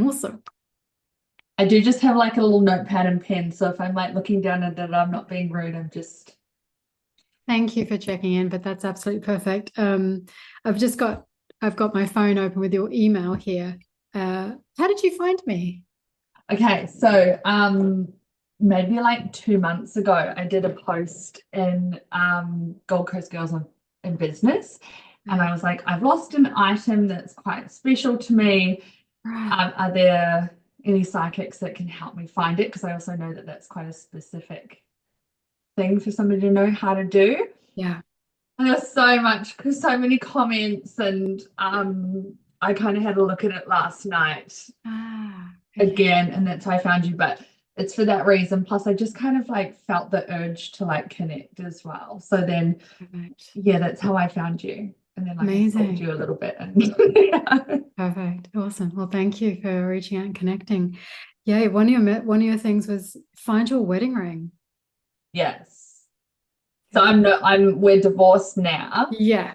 Awesome. I do just have like a little notepad and pen, so if I'm like looking down at it, I'm not being rude. I'm just Thank you for checking in, but that's absolutely perfect. I've just got I've got my phone open with your email here. How did you find me? okay. So maybe like 2 months ago, I did a post in Gold Coast Girls in Business, and Uh, I was like, I've lost an item that's quite special to me. right. Are there any psychics that can help me find it? Because I also know that that's quite a specific thing for somebody to know how to do. Yeah. And there was so many comments, and I kind of had a look at it last night Okay. again, and that's how I found you. But it's for that reason. Plus, I just kind of like felt the urge to like connect as well. So then, Perfect. yeah, that's how I found you. And then like I stalked Amazing. you a little bit, and yeah. Perfect. Awesome. Well, thank you for reaching out and connecting. Yeah, one of your things was find your wedding ring. Yes. So Okay. we're divorced now. Yeah.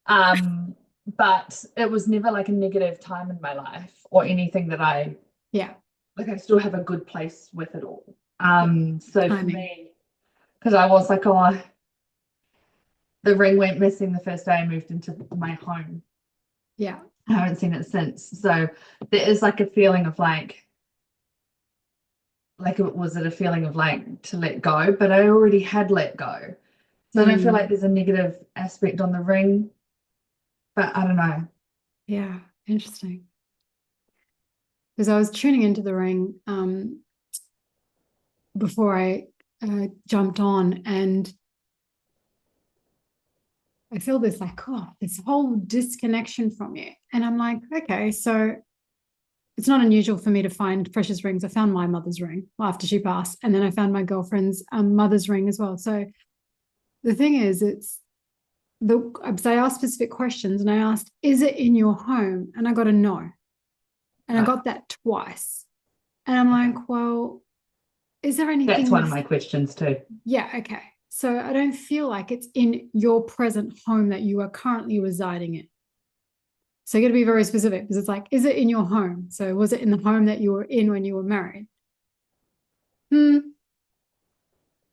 Um, but it was never like a negative time in my life or anything that Yeah. I still have a good place with it all. Yeah. So for Timing. me, because I was like, oh, the ring went missing the first day I moved into my home. Yeah. I haven't seen it since. So there is like a feeling of like it was it a feeling of like to let go, but I already had let go. So I don't feel like Mm. there's a negative aspect on the ring, but I don't know. Yeah. Interesting. Because I was tuning into the ring before I jumped on, and I feel this like, oh, this whole disconnection from you. And I'm like, okay, so it's not unusual for me to find precious rings. I found my mother's ring after she passed, and then I found my girlfriend's mother's ring as well. So the thing is, it's the so I asked specific questions, and I asked, "Is it in your home?" And I got a no, and I Right. got that twice. And I'm Okay. like, well, is there That's anything one of that's my questions too. yeah, okay. So I don't feel like it's in your present home that you are currently residing in. So you got to be very specific because it's like, is it in your home? So was it in the home that you were in when you were married? Hmm,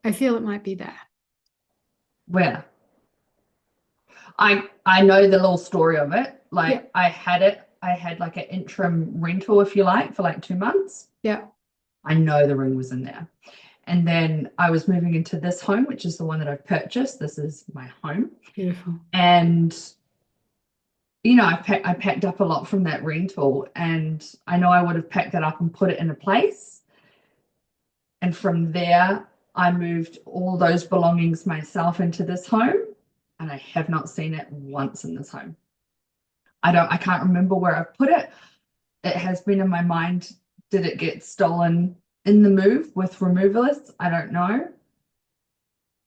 I feel it might be there. Where I know the little story of it. Yeah, Like I had like an interim rental, if you like, for like 2 months. yeah, I know the ring was in there. And then I was moving into this home, which is the one that I've purchased. This is my home. beautiful. And I packed up a lot from that rental, and I know I would have packed that up and put it in a place. And from there, I moved all those belongings myself into this home, and I have not seen it once in this home. I can't remember where I put it. It has been in my mind. Did it get stolen in the move with removalists? I don't know.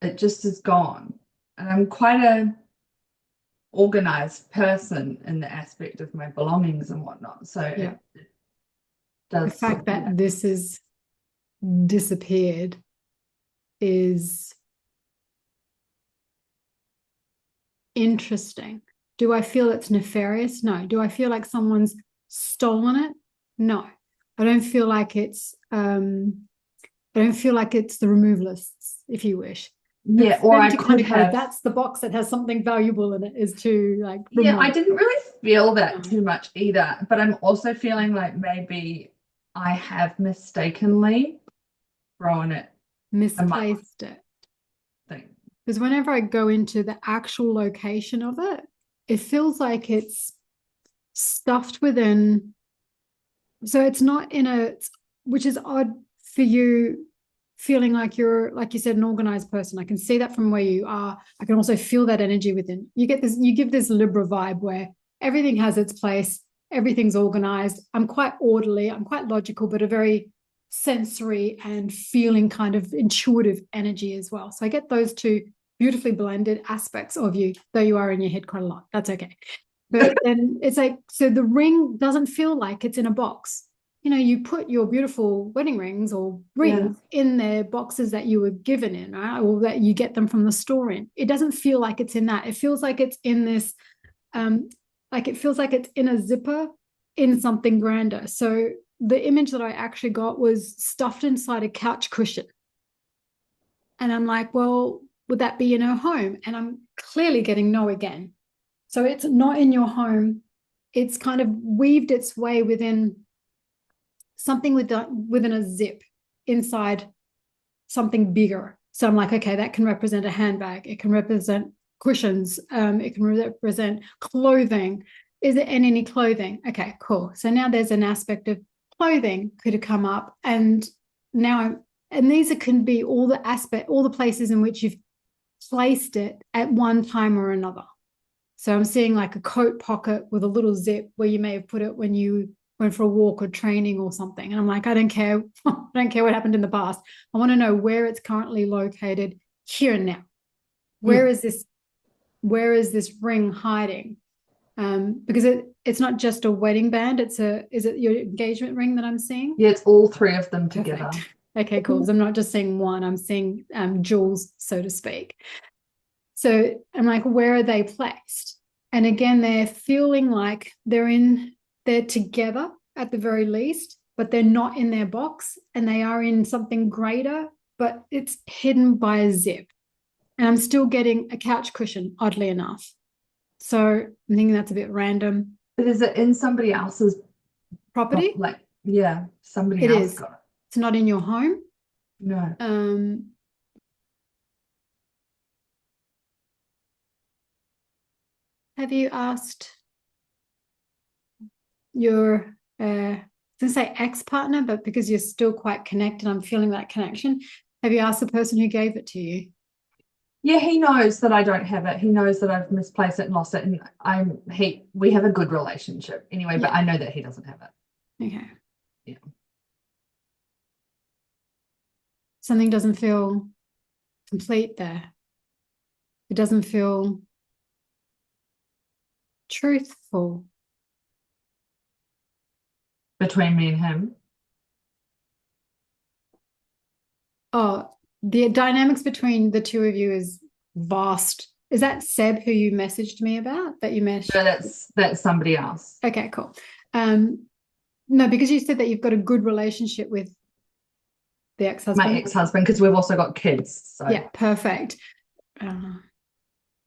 It just is gone. And I'm quite a organized person in the aspect of my belongings and whatnot. So Yeah. it The does, fact that this is disappeared is interesting. Do I feel it's nefarious? No. Do I feel like someone's stolen it? No. I don't feel like I don't feel like it's the removalists, if you wish. But yeah, for or them I to kind could of go, have, that's the box that has something valuable in it, is to like yeah, I remove. didn't really feel that No. too much either, but I'm also feeling like maybe I have mistakenly thrown it amongst Misplaced it. things. Because whenever I go into the actual location of it, it feels like it's stuffed within. So it's not in a, which is odd for you feeling like you're, like you said, an organized person. I can see that from where you are. I can also feel that energy within. You get this, you give this Libra vibe where everything has its place, everything's organized. I'm quite orderly, I'm quite logical, but a very sensory and feeling kind of intuitive energy as well. So I get those two beautifully blended aspects of you, though you are in your head quite a lot. That's okay. But then it's like, so the ring doesn't feel like it's in a box. You know, you put your beautiful wedding rings or Yeah. rings in their boxes that you were given in, right? Or that you get them from the store in. It doesn't feel like it's in that. It feels like it's in this, um, like it feels like it's in a zipper in something grander. So the image that I actually got was stuffed inside a couch cushion. And I'm like, well, would that be in her home? And I'm clearly getting no again. So it's not in your home. It's kind of weaved its way within something within a zip inside something bigger. So I'm like, okay, that can represent a handbag. It can represent cushions. It can represent clothing. Is it in any clothing? Okay, cool. So now there's an aspect of clothing could have come up, and now and these can be all the places in which you've placed it at one time or another. So I'm seeing like a coat pocket with a little zip where you may have put it when you went for a walk or training or something. And I'm like, I don't care. I don't care what happened in the past. I want to know where it's currently located here and now. Where Mm. is this? Where is this ring hiding? Because it's not just a wedding band. Is it your engagement ring that I'm seeing? Yeah, it's all three of them together. Perfect. Okay, cool. So I'm not just seeing one. I'm seeing jewels, so to speak. So I'm like, where are they placed? And again, they're feeling like they're together at the very least, but they're not in their box and they are in something greater, but it's hidden by a zip. And I'm still getting a couch cushion, oddly enough. So I'm thinking that's a bit random. But is it in somebody else's Property? like, yeah, somebody It else is. got It's not in your home. it. No. Um, have you asked your to say ex-partner, but because you're still quite connected, I'm feeling that connection. Have you asked the person who gave it to you? Yeah, he knows that I don't have it. He knows that I've misplaced it and lost it. And we have a good relationship anyway, but Yeah. I know that he doesn't have it. Okay. Yeah. Something doesn't feel complete there. It doesn't feel truthful. Between me and him. Oh, the dynamics between the two of you is vast. Is that Seb who you messaged me about that you No, meshed? that's somebody else. Okay, cool. No, because you said that you've got a good relationship with the My ex-husband. ex-husband, because we've also got kids. So Yeah, perfect.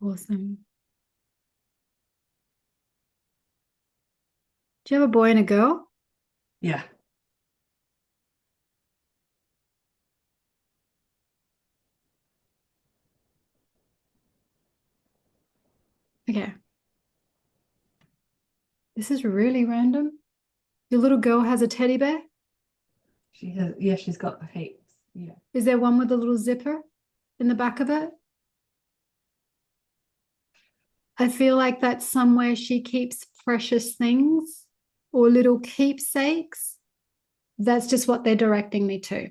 Awesome. Do you have a boy and a girl? yeah. Okay. This is really random. Your little girl has a teddy bear. She's got heaps. Yeah. Is there one with a little zipper in the back of it? I feel like that's somewhere she keeps precious things or little keepsakes. That's just what they're directing me to.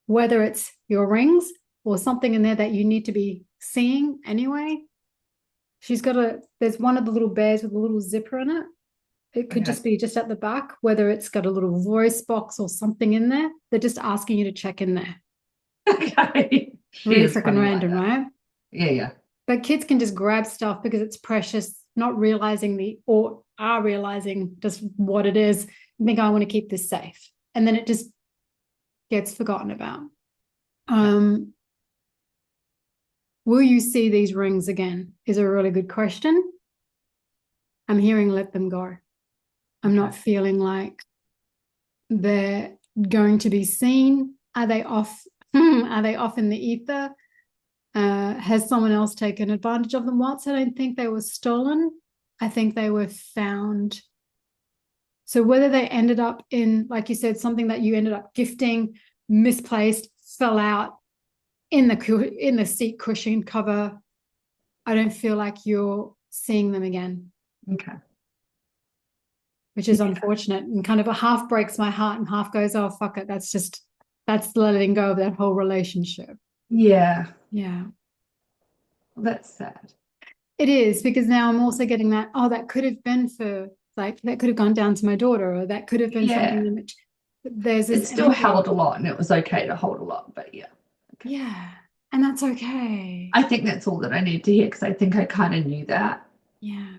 Whether it's your rings or something in there that you need to be seeing anyway. There's one of the little bears with a little zipper in it. It could Okay. just be just at the back, whether it's got a little voice box or something in there. They're just asking you to check in there. Okay. She Really is freaking funny like random, that. right? Yeah, yeah. But kids can just grab stuff because it's precious, not realizing or are realizing just what it is. I think I want to keep this safe. And then it just gets forgotten about. Okay. Will you see these rings again? Is a really good question. I'm hearing let them go. I'm not Okay. feeling like they're going to be seen. Are they off? Are they off in the ether? Has someone else taken advantage of them once? I don't think they were stolen. I think they were found. So whether they ended up in, like you said, something that you ended up gifting, misplaced, fell out in the seat cushion cover, I don't feel like you're seeing them again, Okay. which is Yeah. unfortunate and kind of a half breaks my heart and half goes, oh fuck it, that's letting go of that whole relationship. Yeah. Yeah. Well, that's sad. It is because now I'm also getting that, oh, that could have been for like that could have gone down to my daughter, or that could have been something Yeah. in which there's It this still energy. held a lot and it was okay to hold a lot, but yeah. Okay. Yeah. And that's okay. I think that's all that I need to hear because I think I kind of knew that. Yeah.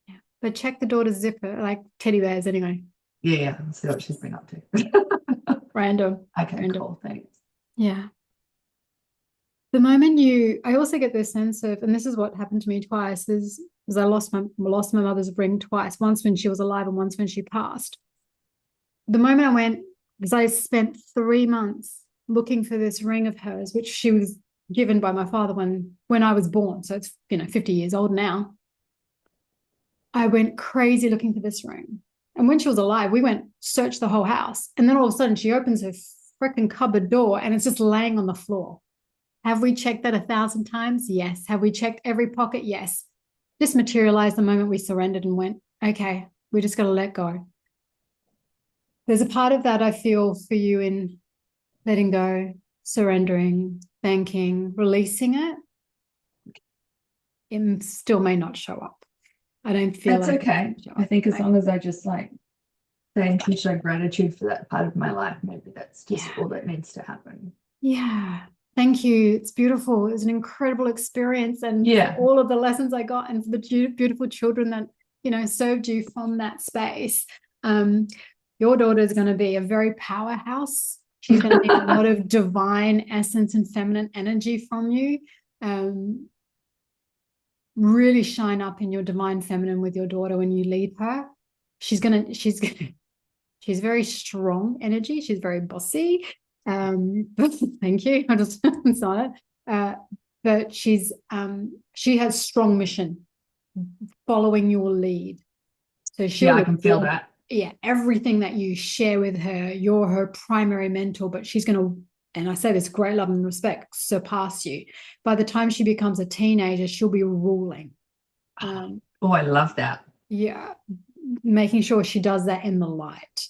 Yeah. But check the daughter's zipper, like teddy bears anyway. Yeah, I'll see what she's been up to. Random. Okay, Random. cool. Thanks. Yeah. The moment I also get this sense of, and this is what happened to me twice, is I lost my mother's ring twice, once when she was alive and once when she passed. The moment I went, because I spent 3 months looking for this ring of hers, which she was given by my father when I was born. So it's 50 years old now. I went crazy looking for this ring. And when she was alive, we went search the whole house. And then all of a sudden she opens her freaking cupboard door and it's just laying on the floor. Have we checked that 1,000 times? Yes. Have we checked every pocket? Yes. Just materialized the moment we surrendered and went, okay, we just got to let go. There's a part of that I feel for you in letting go, surrendering, thanking, releasing it. It still may not show up. I don't feel That's like okay. I think as long as I just like thank and show gratitude for that part of my life, maybe that's just all that needs to happen. Yeah. Thank you. It's beautiful. It was an incredible experience. And all of the lessons I got and for the beautiful children that, served you from that space. Your daughter is going to be a very powerhouse. She's going to need a lot of divine essence and feminine energy from you. Really shine up in your divine feminine with your daughter when you lead her. She's very strong energy. She's very bossy. Thank you. I just saw it. But she has strong mission following your lead. So I can feel that. Yeah, everything that you share with her, you're her primary mentor, but she's going to, and I say this great love and respect, surpass you. By the time she becomes a teenager, she'll be ruling. I love that. Yeah, making sure she does that in the light.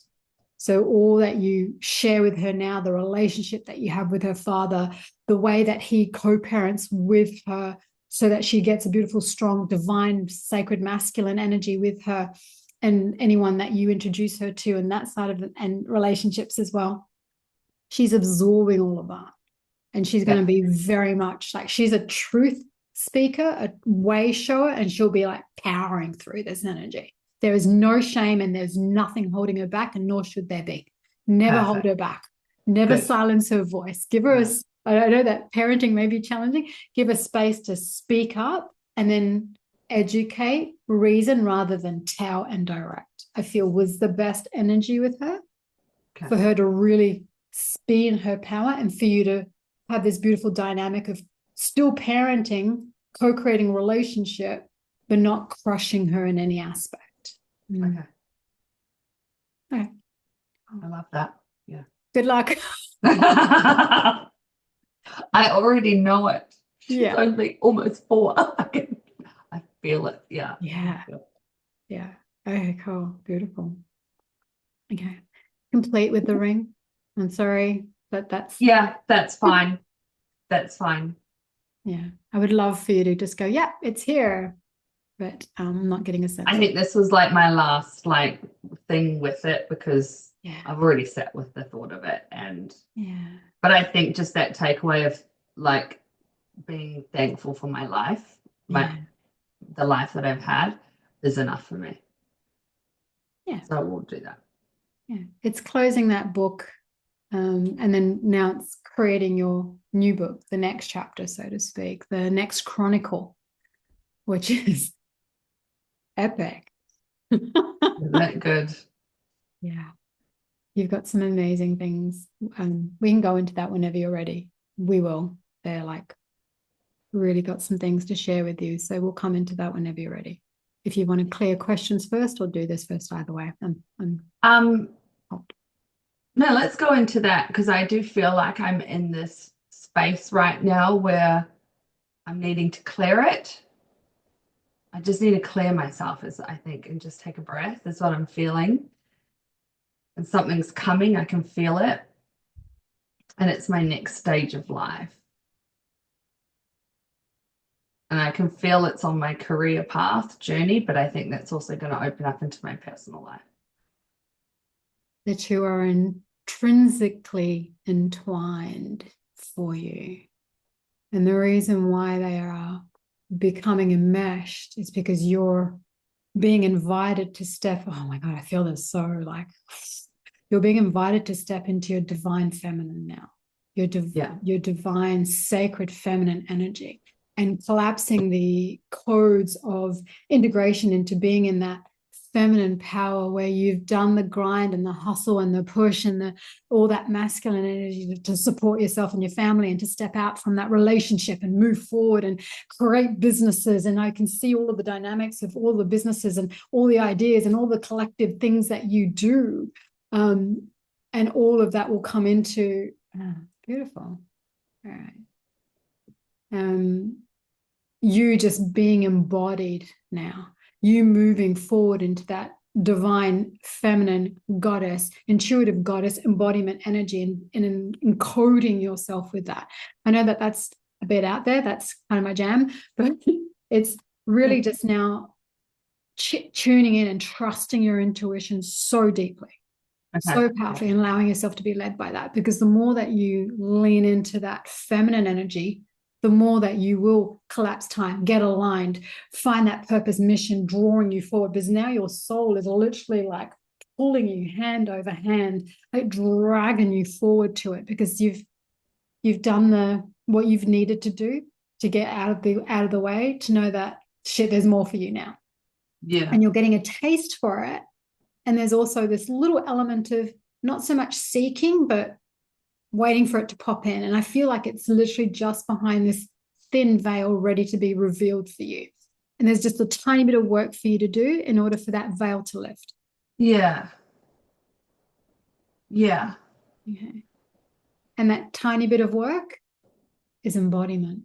So all that you share with her now, the relationship that you have with her father, the way that he co-parents with her so that she gets a beautiful, strong, divine, sacred, masculine energy with her and anyone that you introduce her to and that side of it, and relationships as well. She's absorbing all of that. And she's going to be very much like, she's a truth speaker, a way shower, and she'll be like powering through this energy. There is no shame and there's nothing holding her back, and nor should there be. Never hold her back. Never silence her voice. Give her I know that parenting may be challenging. Give her space to speak up and then educate, reason rather than tell and direct. I feel was the best energy with her for her to really be in her power and for you to have this beautiful dynamic of still parenting, co-creating relationship, but not crushing her in any aspect. Okay. I love that. Yeah. Good luck. I already know it. She's only almost 4. I feel it. Yeah. Yeah. Yeah. Okay, cool. Beautiful. Okay. Complete with the ring. I'm sorry, but that's fine. That's fine. Yeah. I would love for you to just go, yeah, it's here. But I'm not getting a sense. I think this was like my last thing with it because I've already sat with the thought of it but I think just that takeaway of being thankful for my life, the life that I've had is enough for me. Yeah. So we'll do that. Yeah. It's closing that book. And then now it's creating your new book, the next chapter, so to speak, the next chronicle, which is epic. Isn't that good? Yeah. You've got some amazing things. We can go into that whenever you're ready. We will. They're really got some things to share with you. So we'll come into that whenever you're ready. If you want to clear questions first or do this first, either way. No, let's go into that because I do feel like I'm in this space right now where I'm needing to clear it. I just need to clear myself, I think, and just take a breath. That's what I'm feeling. And something's coming. I can feel it. And it's my next stage of life. And I can feel it's on my career path journey, but I think that's also going to open up into my personal life. The two are intrinsically entwined for you. And the reason why they are becoming enmeshed is because you're being invited to step, oh my God, I feel this so like you're being invited to step into your divine feminine now, Yeah. your divine sacred feminine energy, and collapsing the codes of integration into being in that feminine power where you've done the grind and the hustle and the push and the all that masculine energy to support yourself and your family and to step out from that relationship and move forward and create businesses. And I can see all of the dynamics of all the businesses and all the ideas and all the collective things that you do. And all of that will come into beautiful. All right. You just being embodied now, you moving forward into that divine feminine goddess, intuitive goddess embodiment energy, and encoding yourself with that. I know that that's a bit out there, that's kind of my jam, but it's really just now tuning in and trusting your intuition so deeply, Okay. so powerfully, and allowing yourself to be led by that. Because the more that you lean into that feminine energy, the more that you will collapse time, get aligned, find that purpose, mission, drawing you forward. Because now your soul is literally like pulling you hand over hand, like dragging you forward to it, because you've done the what you've needed to do to get out of the way, to know that shit, there's more for you now. Yeah. And you're getting a taste for it. And there's also this little element of not so much seeking, but waiting for it to pop in. And I feel like it's literally just behind this thin veil ready to be revealed for you. And there's just a tiny bit of work for you to do in order for that veil to lift. Yeah. Yeah. Okay. And that tiny bit of work is embodiment.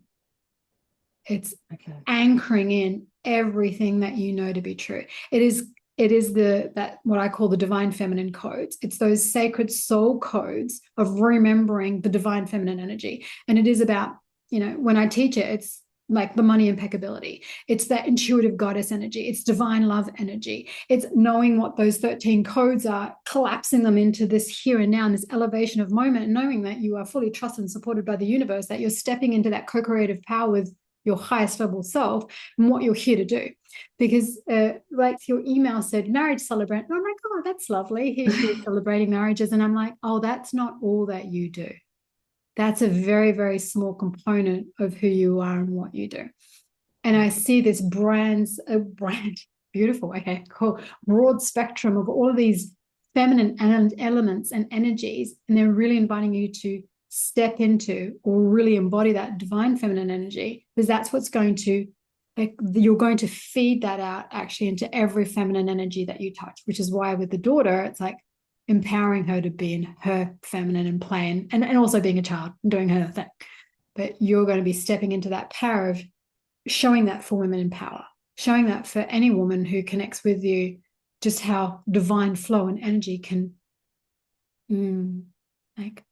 It's Okay. anchoring in everything that you know to be true. It is the that what I call the divine feminine codes. It's those sacred soul codes of remembering the divine feminine energy. And it is about, when I teach it, it's like the money impeccability. It's that intuitive goddess energy. It's divine love energy. It's knowing what those 13 codes are, collapsing them into this here and now, and this elevation of moment, and knowing that you are fully trusted and supported by the universe, that you're stepping into that co-creative power with your highest level self and what you're here to do. Because like your email said, marriage celebrant. And I'm like, oh, that's lovely. Here she is celebrating marriages. And I'm like, oh, that's not all that you do. That's a very, very small component of who you are and what you do. And I see this brand, beautiful, okay, cool, broad spectrum of all of these feminine elements and energies. And they're really inviting you to step into or really embody that divine feminine energy, because that's what's going to, like, you're going to feed that out actually into every feminine energy that you touch, which is why with the daughter, it's like empowering her to be in her feminine and play, and also being a child and doing her thing. But you're going to be stepping into that power of showing that for women in power, showing that for any woman who connects with you, just how divine flow and energy can like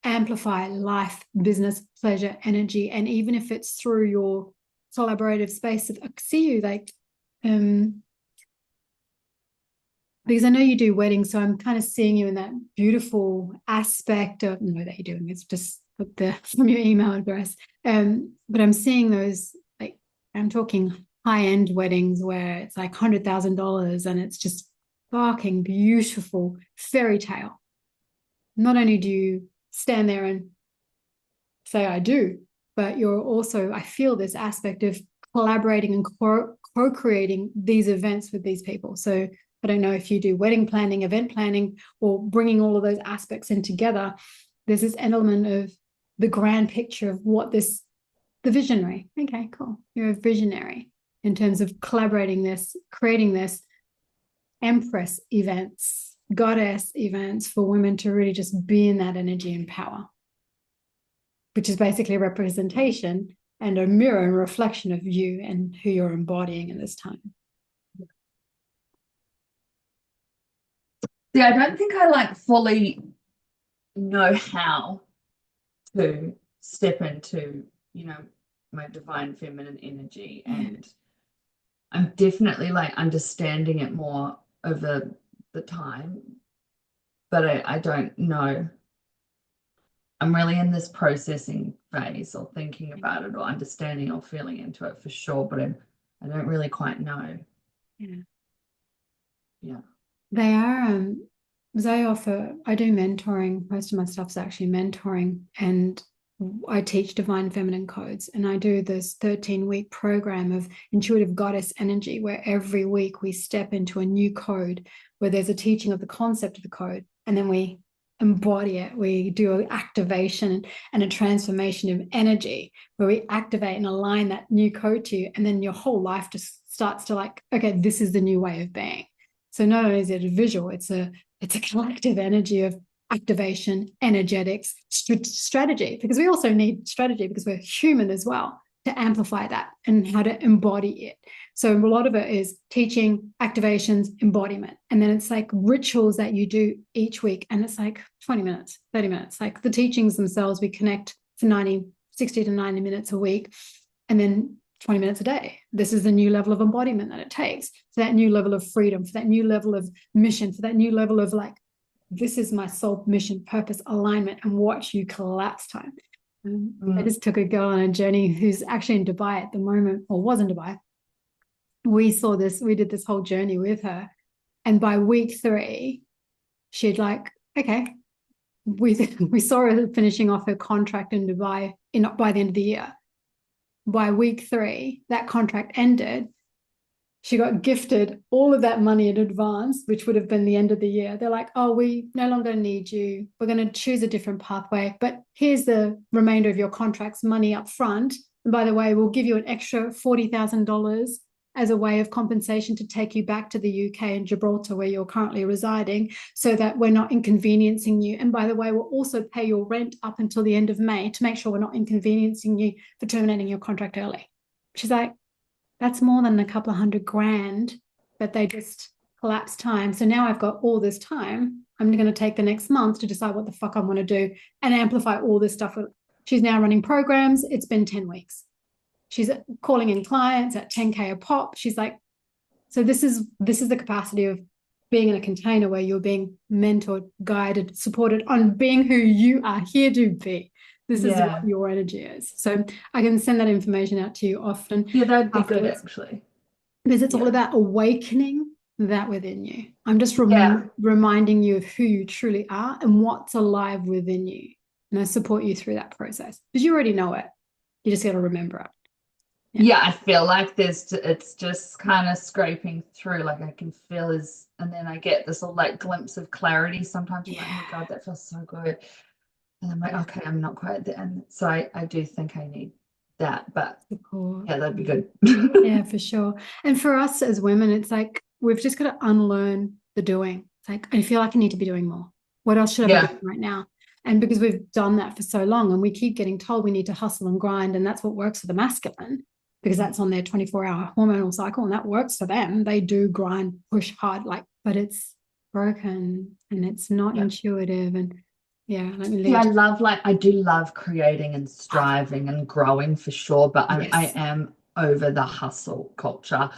amplify life, business, pleasure, energy. And even if it's through your collaborative space, I see you like because I know you do weddings, so I'm kind of seeing you in that beautiful aspect of, no, that you're doing, it's just from your email address. But I'm seeing those, like, I'm talking high-end weddings where it's like $100,000 and it's just fucking beautiful fairy tale. Not only do you stand there and say I do, but you're also, I feel this aspect of collaborating and co-creating these events with these people. So I don't know if you do wedding planning, event planning, or bringing all of those aspects in together. There's this element of the grand picture of what the visionary. Okay, cool. You're a visionary in terms of collaborating this, creating this empress events, goddess events for women to really just be in that energy and power, which is basically a representation and a mirror and reflection of you and who you're embodying in this time. Yeah, I don't think I like fully know how to step into, my divine feminine energy. And I'm definitely like understanding it more over the time, but I don't know. I'm really in this processing phase or thinking about it or understanding or feeling into it for sure, but I don't really quite know. Yeah. Yeah. They are, because I do mentoring. Most of my stuff's actually mentoring, and I teach divine feminine codes. And I do this 13-week program of intuitive goddess energy, where every week we step into a new code where there's a teaching of the concept of the code, and then we embody it. We do an activation and a transformation of energy where we activate and align that new code to you. And then your whole life just starts to like, okay, this is the new way of being. So not only is it a visual, it's a collective energy of activation, energetics, strategy, because we also need strategy because we're human as well to amplify that and how to embody it. So a lot of it is teaching, activations, embodiment. And then it's like rituals that you do each week. And it's like 20 minutes, 30 minutes. Like the teachings themselves, we connect for 60 to 90 minutes a week. And then 20 minutes a day. This is the new level of embodiment that it takes for that new level of freedom, for that new level of mission, for that new level of like, this is my soul mission, purpose, alignment, and watch you collapse time. I just took a girl on a journey who's actually in Dubai at the moment, or was in Dubai. We did this whole journey with her. And by week 3, she'd like, okay, we saw her finishing off her contract in Dubai by the end of the year. By week 3, that contract ended. She got gifted all of that money in advance, which would have been the end of the year. They're like, oh, we no longer need you. We're going to choose a different pathway. But here's the remainder of your contract's money up front. And by the way, we'll give you an extra $40,000 as a way of compensation to take you back to the UK and Gibraltar, where you're currently residing, so that we're not inconveniencing you. And by the way, we'll also pay your rent up until the end of May to make sure we're not inconveniencing you for terminating your contract early. She's like, that's more than a couple of $100,000 that they just collapse time. So now I've got all this time. I'm going to take the next month to decide what the fuck I want to do and amplify all this stuff. She's now running programs. It's been 10 weeks. She's calling in clients at 10K a pop. She's like, so this is the capacity of being in a container where you're being mentored, guided, supported on being who you are here to be. This is what your energy is. So I can send that information out to you often. Yeah, that'd be good actually. Because it's all about awakening that within you. I'm just reminding you of who you truly are and what's alive within you. And I support you through that process because you already know it. You just got to remember it. Yeah, I feel like it's just kind of scraping through, like I can feel and then I get this little like glimpse of clarity. Sometimes I'm like, oh my God, that feels so good. And I'm like, okay, I'm not quite there. And so I do think I need that, but yeah, that'd be good. Yeah, for sure. And for us as women, it's like we've just got to unlearn the doing. It's like, I feel like I need to be doing more. What else should I be doing right now? And because we've done that for so long and we keep getting told we need to hustle and grind, and that's what works for the masculine because that's on their 24-hour hormonal cycle and that works for them. They do grind, push hard, but it's broken and it's not intuitive. And I do love creating and striving and growing for sure, but I am over the hustle culture.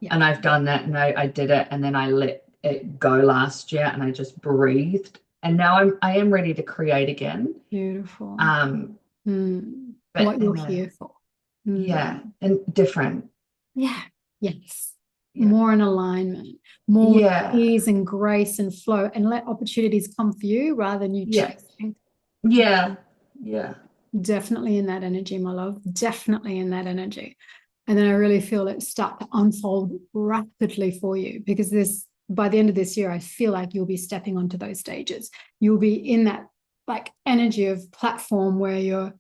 And I've done that, and I did it, and then I let it go last year, and I just breathed, and now I am ready to create again. Beautiful. But what you're here for. Yeah, and different. Yeah. Yes. More in alignment, more ease and grace and flow, and let opportunities come for you rather than you chasing. Yeah. Definitely in that energy, my love. Definitely in that energy. And then I really feel it start to unfold rapidly for you because by the end of this year, I feel like you'll be stepping onto those stages. You'll be in that like energy of platform where you're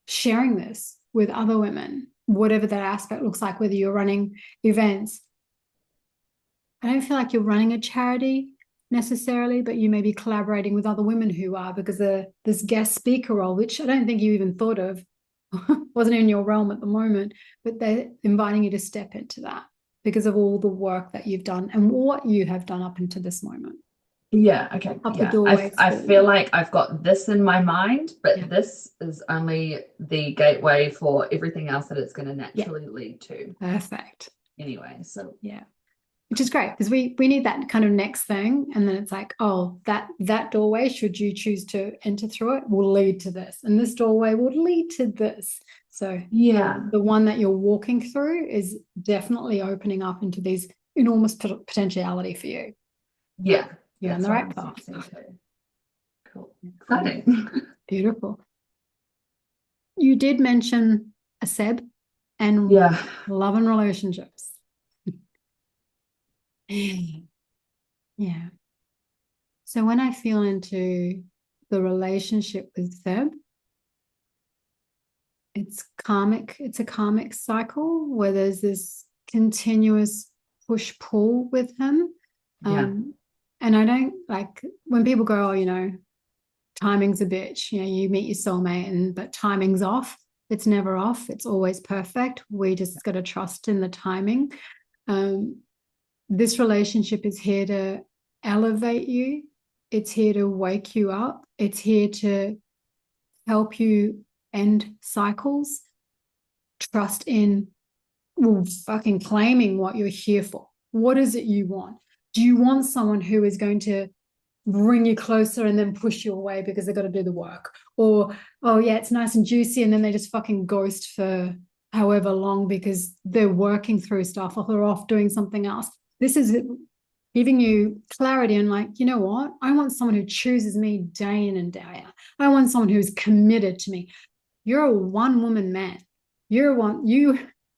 sharing this with other women, whatever that aspect looks like, whether you're running events. I don't feel like you're running a charity necessarily, but you may be collaborating with other women who are, because this guest speaker role, which I don't think you even thought of, wasn't in your realm at the moment, but they're inviting you to step into that because of all the work that you've done and what you have done up until this moment. Yeah, okay. I feel like I've got this in my mind, but this is only the gateway for everything else that it's going to naturally lead to. Perfect. Anyway, so which is great because we need that kind of next thing, and then it's like, oh, that doorway, should you choose to enter through it, will lead to this, and this doorway will lead to this. So the one that you're walking through is definitely opening up into these enormous potentiality for you. Yeah. You're on the right path. Cool. Exciting. Beautiful. You did mention a Seb and love and relationships. Yeah. So when I feel into the relationship with Seb, it's karmic. It's a karmic cycle where there's this continuous push-pull with him. And I don't like when people go, oh, timing's a bitch. You meet your soulmate, but timing's off. It's never off. It's always perfect. We just got to trust in the timing. This relationship is here to elevate you. It's here to wake you up. It's here to help you end cycles. Trust in fucking claiming what you're here for. What is it you want? Do you want someone who is going to bring you closer and then push you away because they've got to do the work? Or, oh yeah, it's nice and juicy, and then they just fucking ghost for however long because they're working through stuff or they're off doing something else. This is giving you clarity and like, you know what? I want someone who chooses me day in and day out. I want someone who's committed to me. You're a one-woman man. You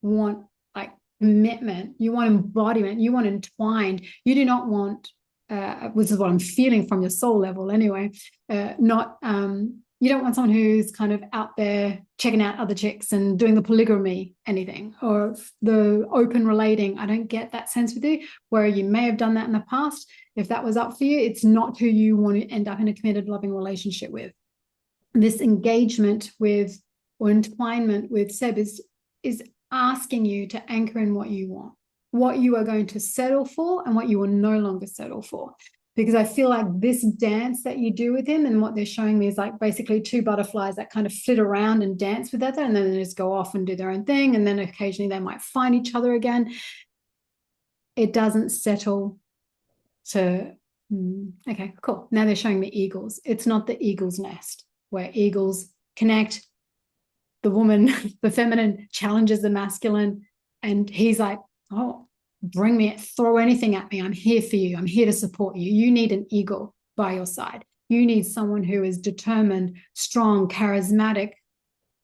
want like commitment. You want embodiment. You want entwined. You do not want which is what I'm feeling from your soul level anyway, you don't want someone who's kind of out there checking out other chicks and doing the polygamy anything or the open relating. I don't get that sense with you, where you may have done that in the past. If that was up for you, it's not who you want to end up in a committed, loving relationship with. This engagement with or entwinement with Seb is asking you to anchor in what you want, what you are going to settle for and what you will no longer settle for. Because I feel like this dance that you do with him, and what they're showing me is like basically two butterflies that kind of flit around and dance with each other, and then they just go off and do their own thing. And then occasionally they might find each other again. It doesn't settle to, okay, cool. Now they're showing me eagles. It's not the eagle's nest where eagles connect. The woman, the feminine challenges the masculine, and he's like, oh, bring me it, throw anything at me. I'm here for you. I'm here to support you. You need an eagle by your side. You need someone who is determined, strong, charismatic,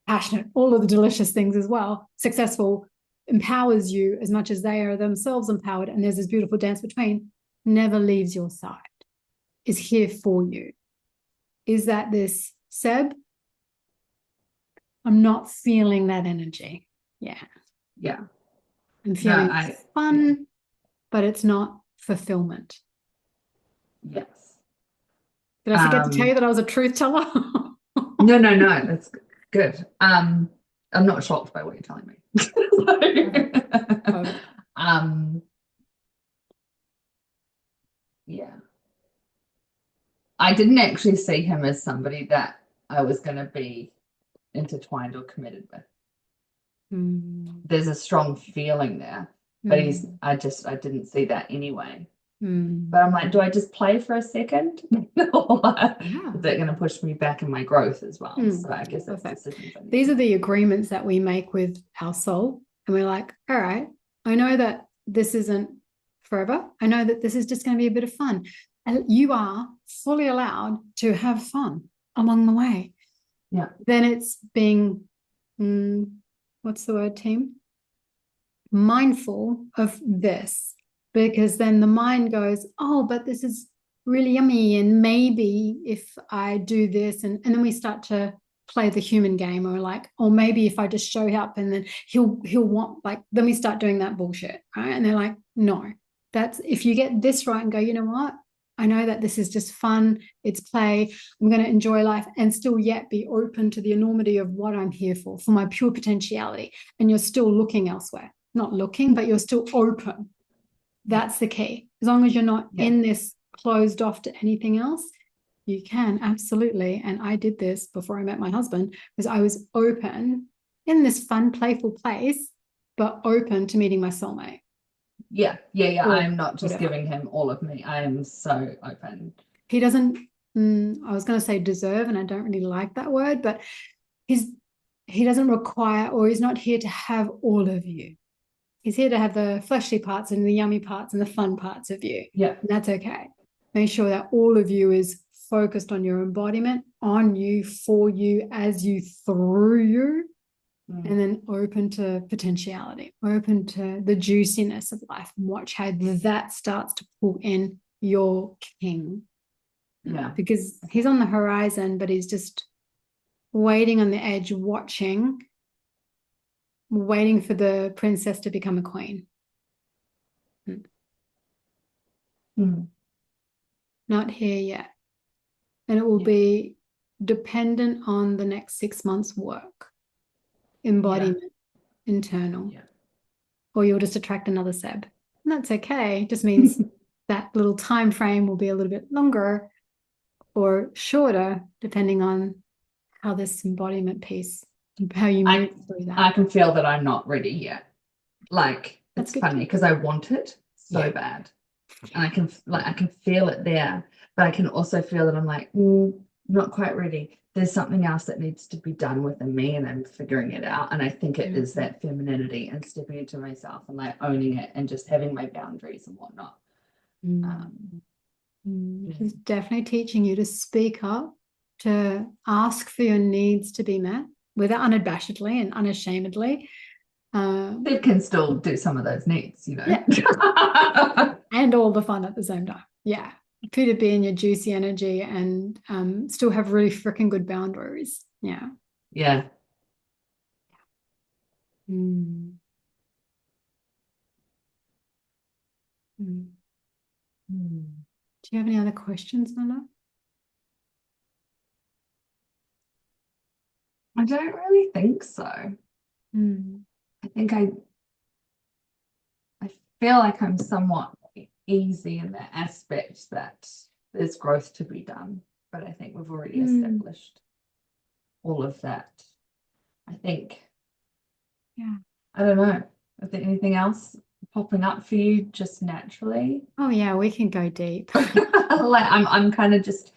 passionate, all of the delicious things as well, successful, empowers you as much as they are themselves empowered. And there's this beautiful dance between, never leaves your side, is here for you. Is that this Seb? I'm not feeling that energy. Yeah. I'm feeling fun, but it's not fulfillment. Yes. Did I forget to tell you that I was a truth teller? No, that's good. I'm not shocked by what you're telling me. Yeah. I didn't actually see him as somebody that I was going to be intertwined or committed with. There's a strong feing there, but I didn't see that anyway. But I'm like, do I just play for a second? Or is that going to push me back in my growth as well? So I guess that's decisions. These are the agreements that we make with our soul, and we're like, all right, I know that this isn't forever. I know that this is just going to be a bit of fun, and you are fully allowed to have fun along the way. Yeah. Then it's being what's the word, team? Mindful of this, because then the mind goes, oh, but this is really yummy, and maybe if I do this, and then we start to play the human game, or like, or maybe if I just show up and then he'll want, like, then we start doing that bullshit, right? And they're like, no, that's, if you get this right and go, you know what, I know that this is just fun, it's play, I'm going to enjoy life and still yet be open to the enormity of what I'm here for my pure potentiality. And you're still looking elsewhere, not looking, but you're still open. That's the key. As long as you're not in this closed off to anything else, you can, absolutely. And I did this before I met my husband, because I was open in this fun, playful place, but open to meeting my soulmate. Yeah. I'm not just giving him all of me. I am so open. He doesn't, I was going to say deserve, and I don't really like that word, but he doesn't require, or he's not here to have all of you. He's here to have the fleshy parts and the yummy parts and the fun parts of you. Yeah. And that's okay. Make sure that all of you is focused on your embodiment, on you, for you, as you, through you, and then open to potentiality, open to the juiciness of life, and watch how that starts to pull in your king. Yeah. Because he's on the horizon, but he's just waiting on the edge, waiting for the princess to become a queen. Not here yet. And it will be dependent on the next 6 months' work, embodiment, internal. Or you'll just attract another Seb. And that's okay. It just means that little time frame will be a little bit longer or shorter, depending on how this embodiment piece, how you move through that. I can feel that I'm not ready yet. Like, it's funny because I want it so bad. And I can feel it there, but I can also feel that I'm like, not quite ready. There's something else that needs to be done within me, and I'm figuring it out. And I think it is that femininity and stepping into myself and like owning it and just having my boundaries and whatnot. He's definitely teaching you to speak up, to ask for your needs to be met, whether unabashedly and unashamedly. They can still do some of those needs, you know. Yeah. And all the fun at the same time. Yeah. For you to be in your juicy energy and still have really freaking good boundaries. Yeah. Yeah. Do you have any other questions, Nana? I don't really think so. I think I feel like I'm somewhat easy in the aspect that there's growth to be done, but I think we've already established all of that. I think, I don't know, is there anything else popping up for you just naturally? Oh yeah, we can go deep. Like I'm kind of just,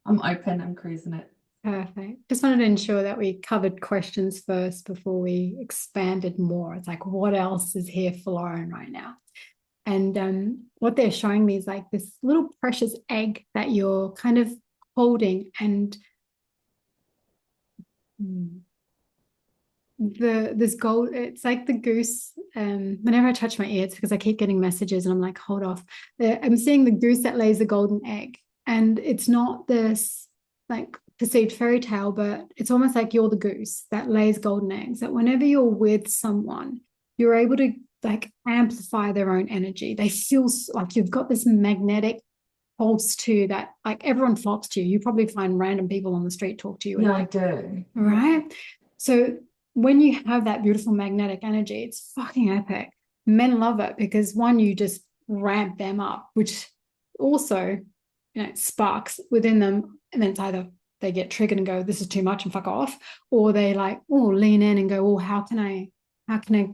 I'm open, I'm cruising it. Perfect. Just wanted to ensure that we covered questions first before we expanded more. It's like, what else is here for Lauren right now? And what they're showing me is like this little precious egg that you're kind of holding, and this gold, it's like the goose. Whenever I touch my ear, it's because I keep getting messages and I'm like, hold off. I'm seeing the goose that lays the golden egg, and it's not this like perceived fairy tale, but it's almost like you're the goose that lays golden eggs, that whenever you're with someone, you're able to like amplify their own energy. They feel like you've got this magnetic pulse to that, like everyone flocks to you. You probably find random people on the street talk to you. Yeah, I do. Right? So when you have that beautiful magnetic energy, it's fucking epic. Men love it because one, you just ramp them up, which also, sparks within them. And then it's either they get triggered and go, this is too much and fuck off, or they like, lean in and go, how can I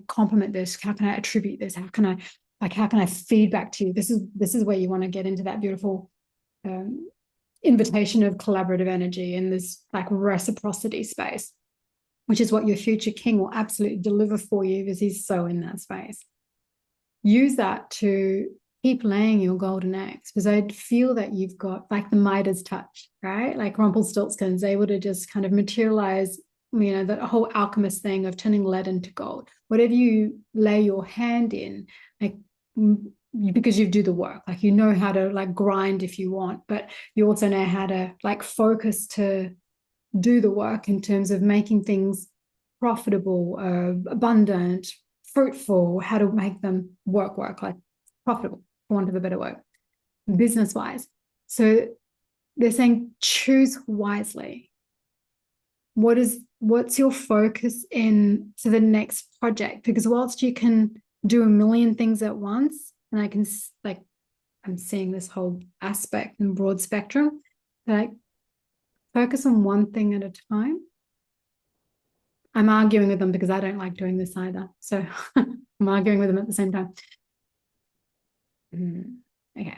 compliment this? How can I attribute this? How can I feed back to you? This is where you want to get into that beautiful invitation of collaborative energy in this like reciprocity space, which is what your future king will absolutely deliver for you because he's so in that space. Use that to keep laying your golden eggs, because I feel that you've got like the Midas touch, right? Like Rumpelstiltskin's able to just kind of materialize, that whole alchemist thing of turning lead into gold. Whatever you lay your hand in, like, because you do the work, like you know how to like grind if you want, but you also know how to like focus to do the work in terms of making things profitable, abundant, fruitful, how to make them work like profitable, for want of a better word, business wise. So they're saying choose wisely. What's your focus in to the next project? Because whilst you can do a million things at once, and I can like, I'm seeing this whole aspect and broad spectrum, like focus on one thing at a time. I'm arguing with them because I don't like doing this either. So I'm arguing with them at the same time. Okay.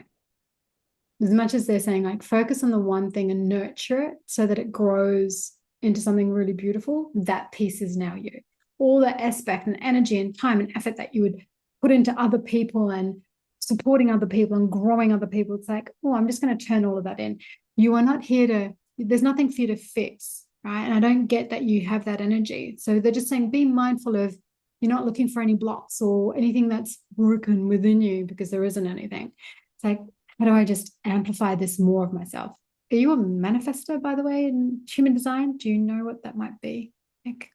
As much as they're saying like focus on the one thing and nurture it so that it grows into something really beautiful, that piece is now you. All the aspect and energy and time and effort that you would put into other people and supporting other people and growing other people. It's like, oh, I'm just going to turn all of that in. You are not here to, there's nothing for you to fix, right? And I don't get that you have that energy. So they're just saying, be mindful of, you're not looking for any blocks or anything that's broken within you, because there isn't anything. It's like, how do I just amplify this more of myself? Are you a manifester, by the way, in human design? Do you know what that might be? Like,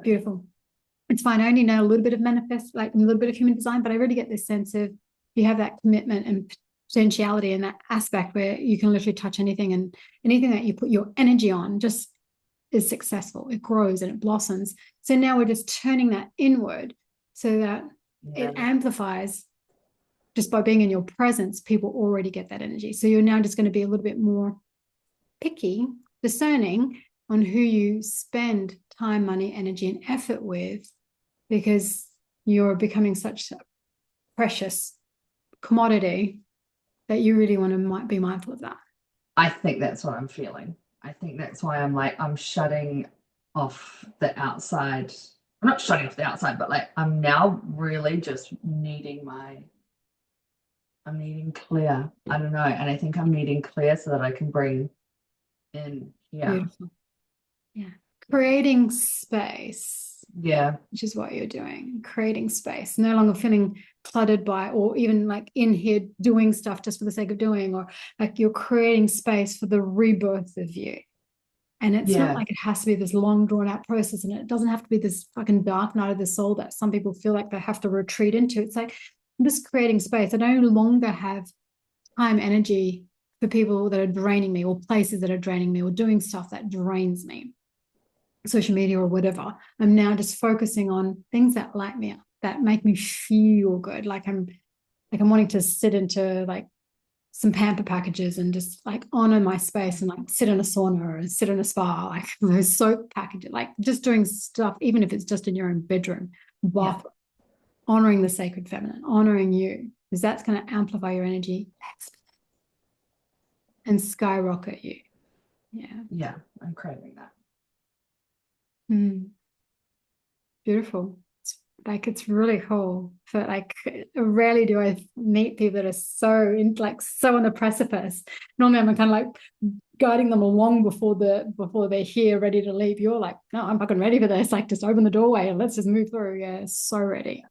beautiful. It's fine. I only know a little bit of manifest, like a little bit of human design, but I really get this sense of you have that commitment and potentiality in that aspect where you can literally touch anything, and anything that you put your energy on just is successful. It grows and it blossoms. So now we're just turning that inward so that it amplifies. Just by being in your presence, people already get that energy. So you're now just going to be a little bit more picky, discerning on who you spend time, money, energy, and effort with, because you're becoming such a precious commodity that you really want to be mindful of that. I think that's what I'm feeling. I think that's why I'm like, I'm shutting off the outside. I'm not shutting off the outside, but like I'm now really just needing I'm needing clear. I don't know. And I think I'm needing clear so that I can bring in. Yeah. Beautiful. Yeah. Creating space. Yeah. Which is what you're doing. Creating space. No longer feeling cluttered by, or even like in here doing stuff just for the sake of doing, or like you're creating space for the rebirth of you. And it's not like it has to be this long drawn out process, and it doesn't have to be this fucking dark night of the soul that some people feel like they have to retreat into. It's like, I'm just creating space. I no longer have time, energy for people that are draining me, or places that are draining me, or doing stuff that drains me, social media or whatever. I'm now just focusing on things that light me up, that make me feel good. Like I'm wanting to sit into like some pamper packages and just like honor my space, and like sit in a sauna and sit in a spa, like those soap packages, like just doing stuff, even if it's just in your own bedroom, bathroom, honoring the sacred feminine, honoring you, because that's going to amplify your energy and skyrocket you. Yeah, I'm craving that. Beautiful. It's really cool. For like, rarely do I meet people that are so on the precipice. Normally I'm kind of like guiding them along before they're here ready to leave. You're like, no, I'm fucking ready for this. Like, just open the doorway and let's just move through. Yeah, so ready,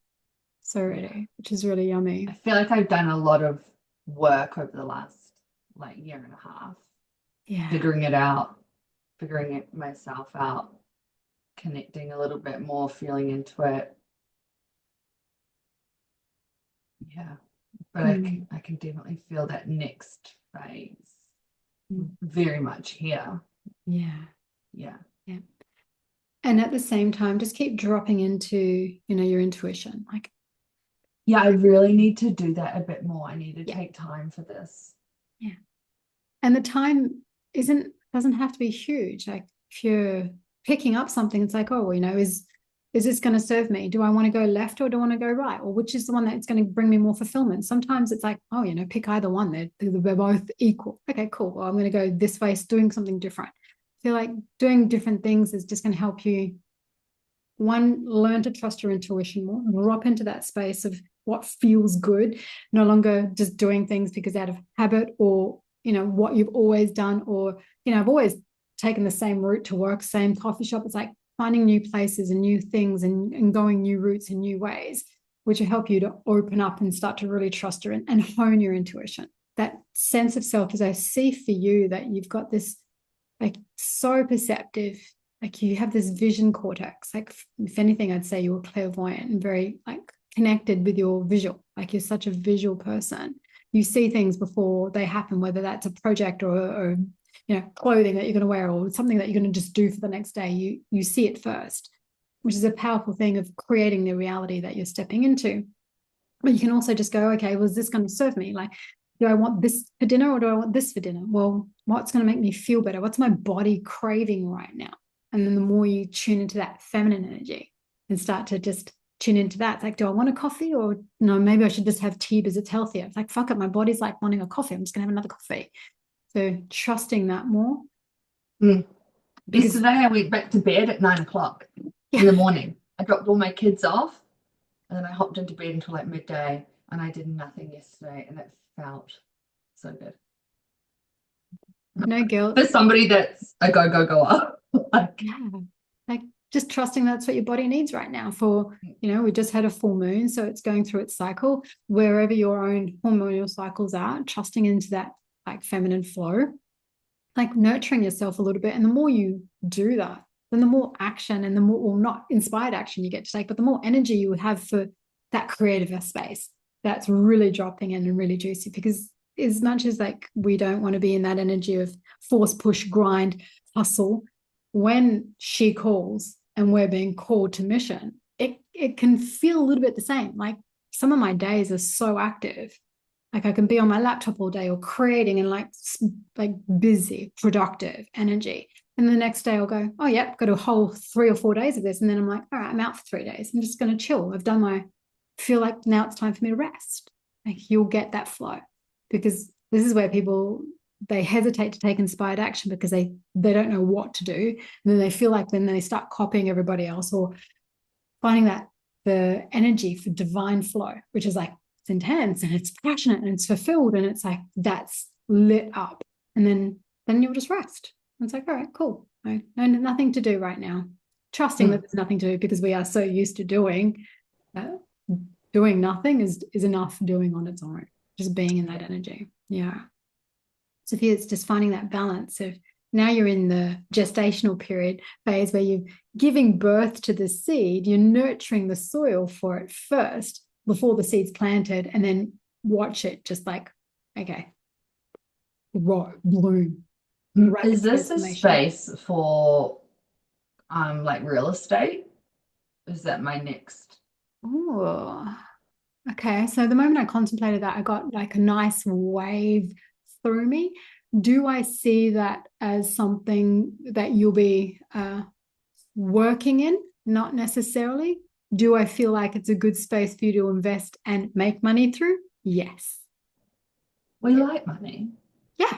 which is really yummy. I feel like I've done a lot of work over the last like year and a half. Yeah. Figuring it myself out, connecting a little bit more, feeling into it. Yeah. But I can definitely feel that next phase very much here. Yeah. And at the same time, just keep dropping into, your intuition. Like, yeah, I really need to do that a bit more. I need to take time for this. Yeah. And the time doesn't have to be huge. Like, if you're picking up something, it's like, oh, is this going to serve me? Do I want to go left or do I want to go right? Or which is the one that's going to bring me more fulfillment? Sometimes it's like, oh, pick either one. They're both equal. Okay, cool. Well, I'm going to go this way, doing something different. I feel like doing different things is just going to help you, one, learn to trust your intuition more, drop into that space of what feels good, no longer just doing things because out of habit, or, what you've always done, or, I've always taken the same route to work, same coffee shop. It's like finding new places and new things and going new routes in new ways, which will help you to open up and start to really trust and hone your intuition. That sense of self, as I see for you, that you've got this, like, so perceptive, like you have this vision cortex. Like, if anything, I'd say you're clairvoyant and very like connected with your visual. Like, you're such a visual person. You see things before they happen, whether that's a project or clothing that you're going to wear, or something that you're going to just do for the next day. You see it first, which is a powerful thing of creating the reality that you're stepping into. But you can also just go, okay, well, is this going to serve me? Like, do I want this for dinner or do I want this for dinner? Well, what's going to make me feel better? What's my body craving right now? And then the more you tune into that feminine energy and start to just tune into that, it's like, do I want a coffee, or no, maybe I should just have tea because it's healthier. It's like, fuck it, my body's like wanting a coffee. I'm just going to have another coffee. So trusting that more. Yesterday I went back to bed at 9 o'clock in the morning. I dropped all my kids off And then I hopped into bed until like midday and I did nothing yesterday and it felt so good. No guilt. For somebody that's a go. Like, Yeah. Like just trusting that's what your body needs right now for, we just had a full moon, so it's going through its cycle. Wherever your own hormonal cycles are, trusting into that like feminine flow, like nurturing yourself a little bit. And the more you do that, then the more action and the more, well, not inspired action you get to take, but the more energy you would have for that creative space that's really dropping in and really juicy. Because as much as like we don't want to be in that energy of force, push, grind, hustle, when she calls and we're being called to mission, it can feel a little bit the same. Like some of my days are so active. Like I can be on my laptop all day or creating and like busy, productive energy. And the next day I'll go, oh yeah, got a whole 3 or 4 days of this. And then I'm like, all right, I'm out for 3 days. I'm just going to chill. Feel like now it's time for me to rest. Like you'll get that flow, because this is where people, they hesitate to take inspired action because they don't know what to do. And then they feel like then they start copying everybody else or finding that the energy for divine flow, which is like, it's intense and it's passionate and it's fulfilled and it's like that's lit up, and then you'll just rest. It's like, all right, cool. No, nothing to do right now. Trusting that there's nothing to do, because we are so used to doing nothing is enough doing on its own. Just being in that energy. Yeah. So it's just finding that balance of, now you're in the gestational period phase where you're giving birth to the seed, you're nurturing the soil for it first before the seed's planted, and then watch it just like, okay, grow, bloom. is this a space for like real estate? Is that my next? Oh, okay. So the moment I contemplated that, I got like a nice wave through me. Do I see that as something that you'll be working in? Not necessarily. Do I feel like it's a good space for you to invest and make money through? Yes. We like money. Yeah.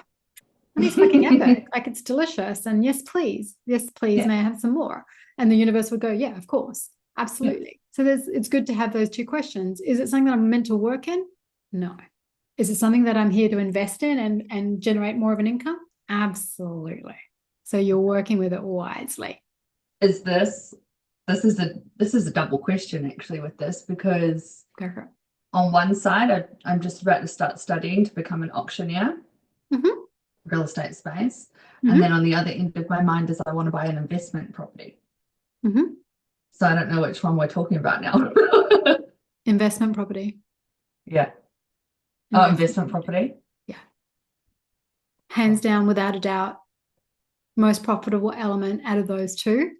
Money's fucking epic. Like it's delicious. And yes, please. Yes, please. Yeah. May I have some more? And the universe would go, yeah, of course. Absolutely. Yeah. So it's good to have those two questions. Is it something that I'm meant to work in? No. Is it something that I'm here to invest in and generate more of an income? Absolutely. So you're working with it wisely. Is this is a double question actually with this, because on one side I'm just about to start studying to become an auctioneer, real estate space, and then on the other end of my mind is I want to buy an investment property. So I don't know which one we're talking about now. Investment property. Yeah. Investment property. Yeah. Hands down, without a doubt, most profitable element out of those two.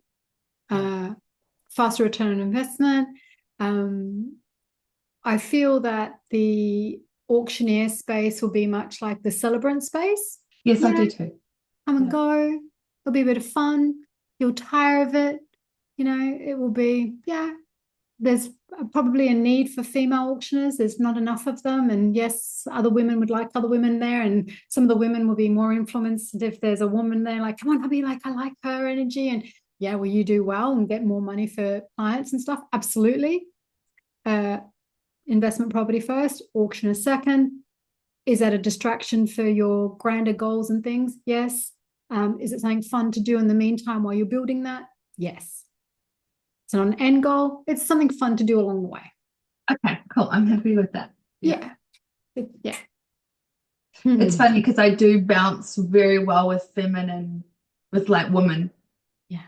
Faster return on investment. I feel that the auctioneer space will be much like the celebrant space. Yes, I do too. Come and go. It'll be a bit of fun. You'll tire of it. It will be, there's probably a need for female auctioneers. There's not enough of them. And yes, other women would like other women there. And some of the women will be more influenced if there's a woman there, like, come on, hubby, like, I like her energy. And yeah, will you do well and get more money for clients and stuff? Absolutely. Investment property first, auction a second. Is that a distraction for your grander goals and things? Yes. Is it something fun to do in the meantime while you're building that? Yes. It's not an end goal. It's something fun to do along the way. Okay, cool. I'm happy with that. Yeah. It's funny because I do bounce very well with feminine, with like women. Yeah.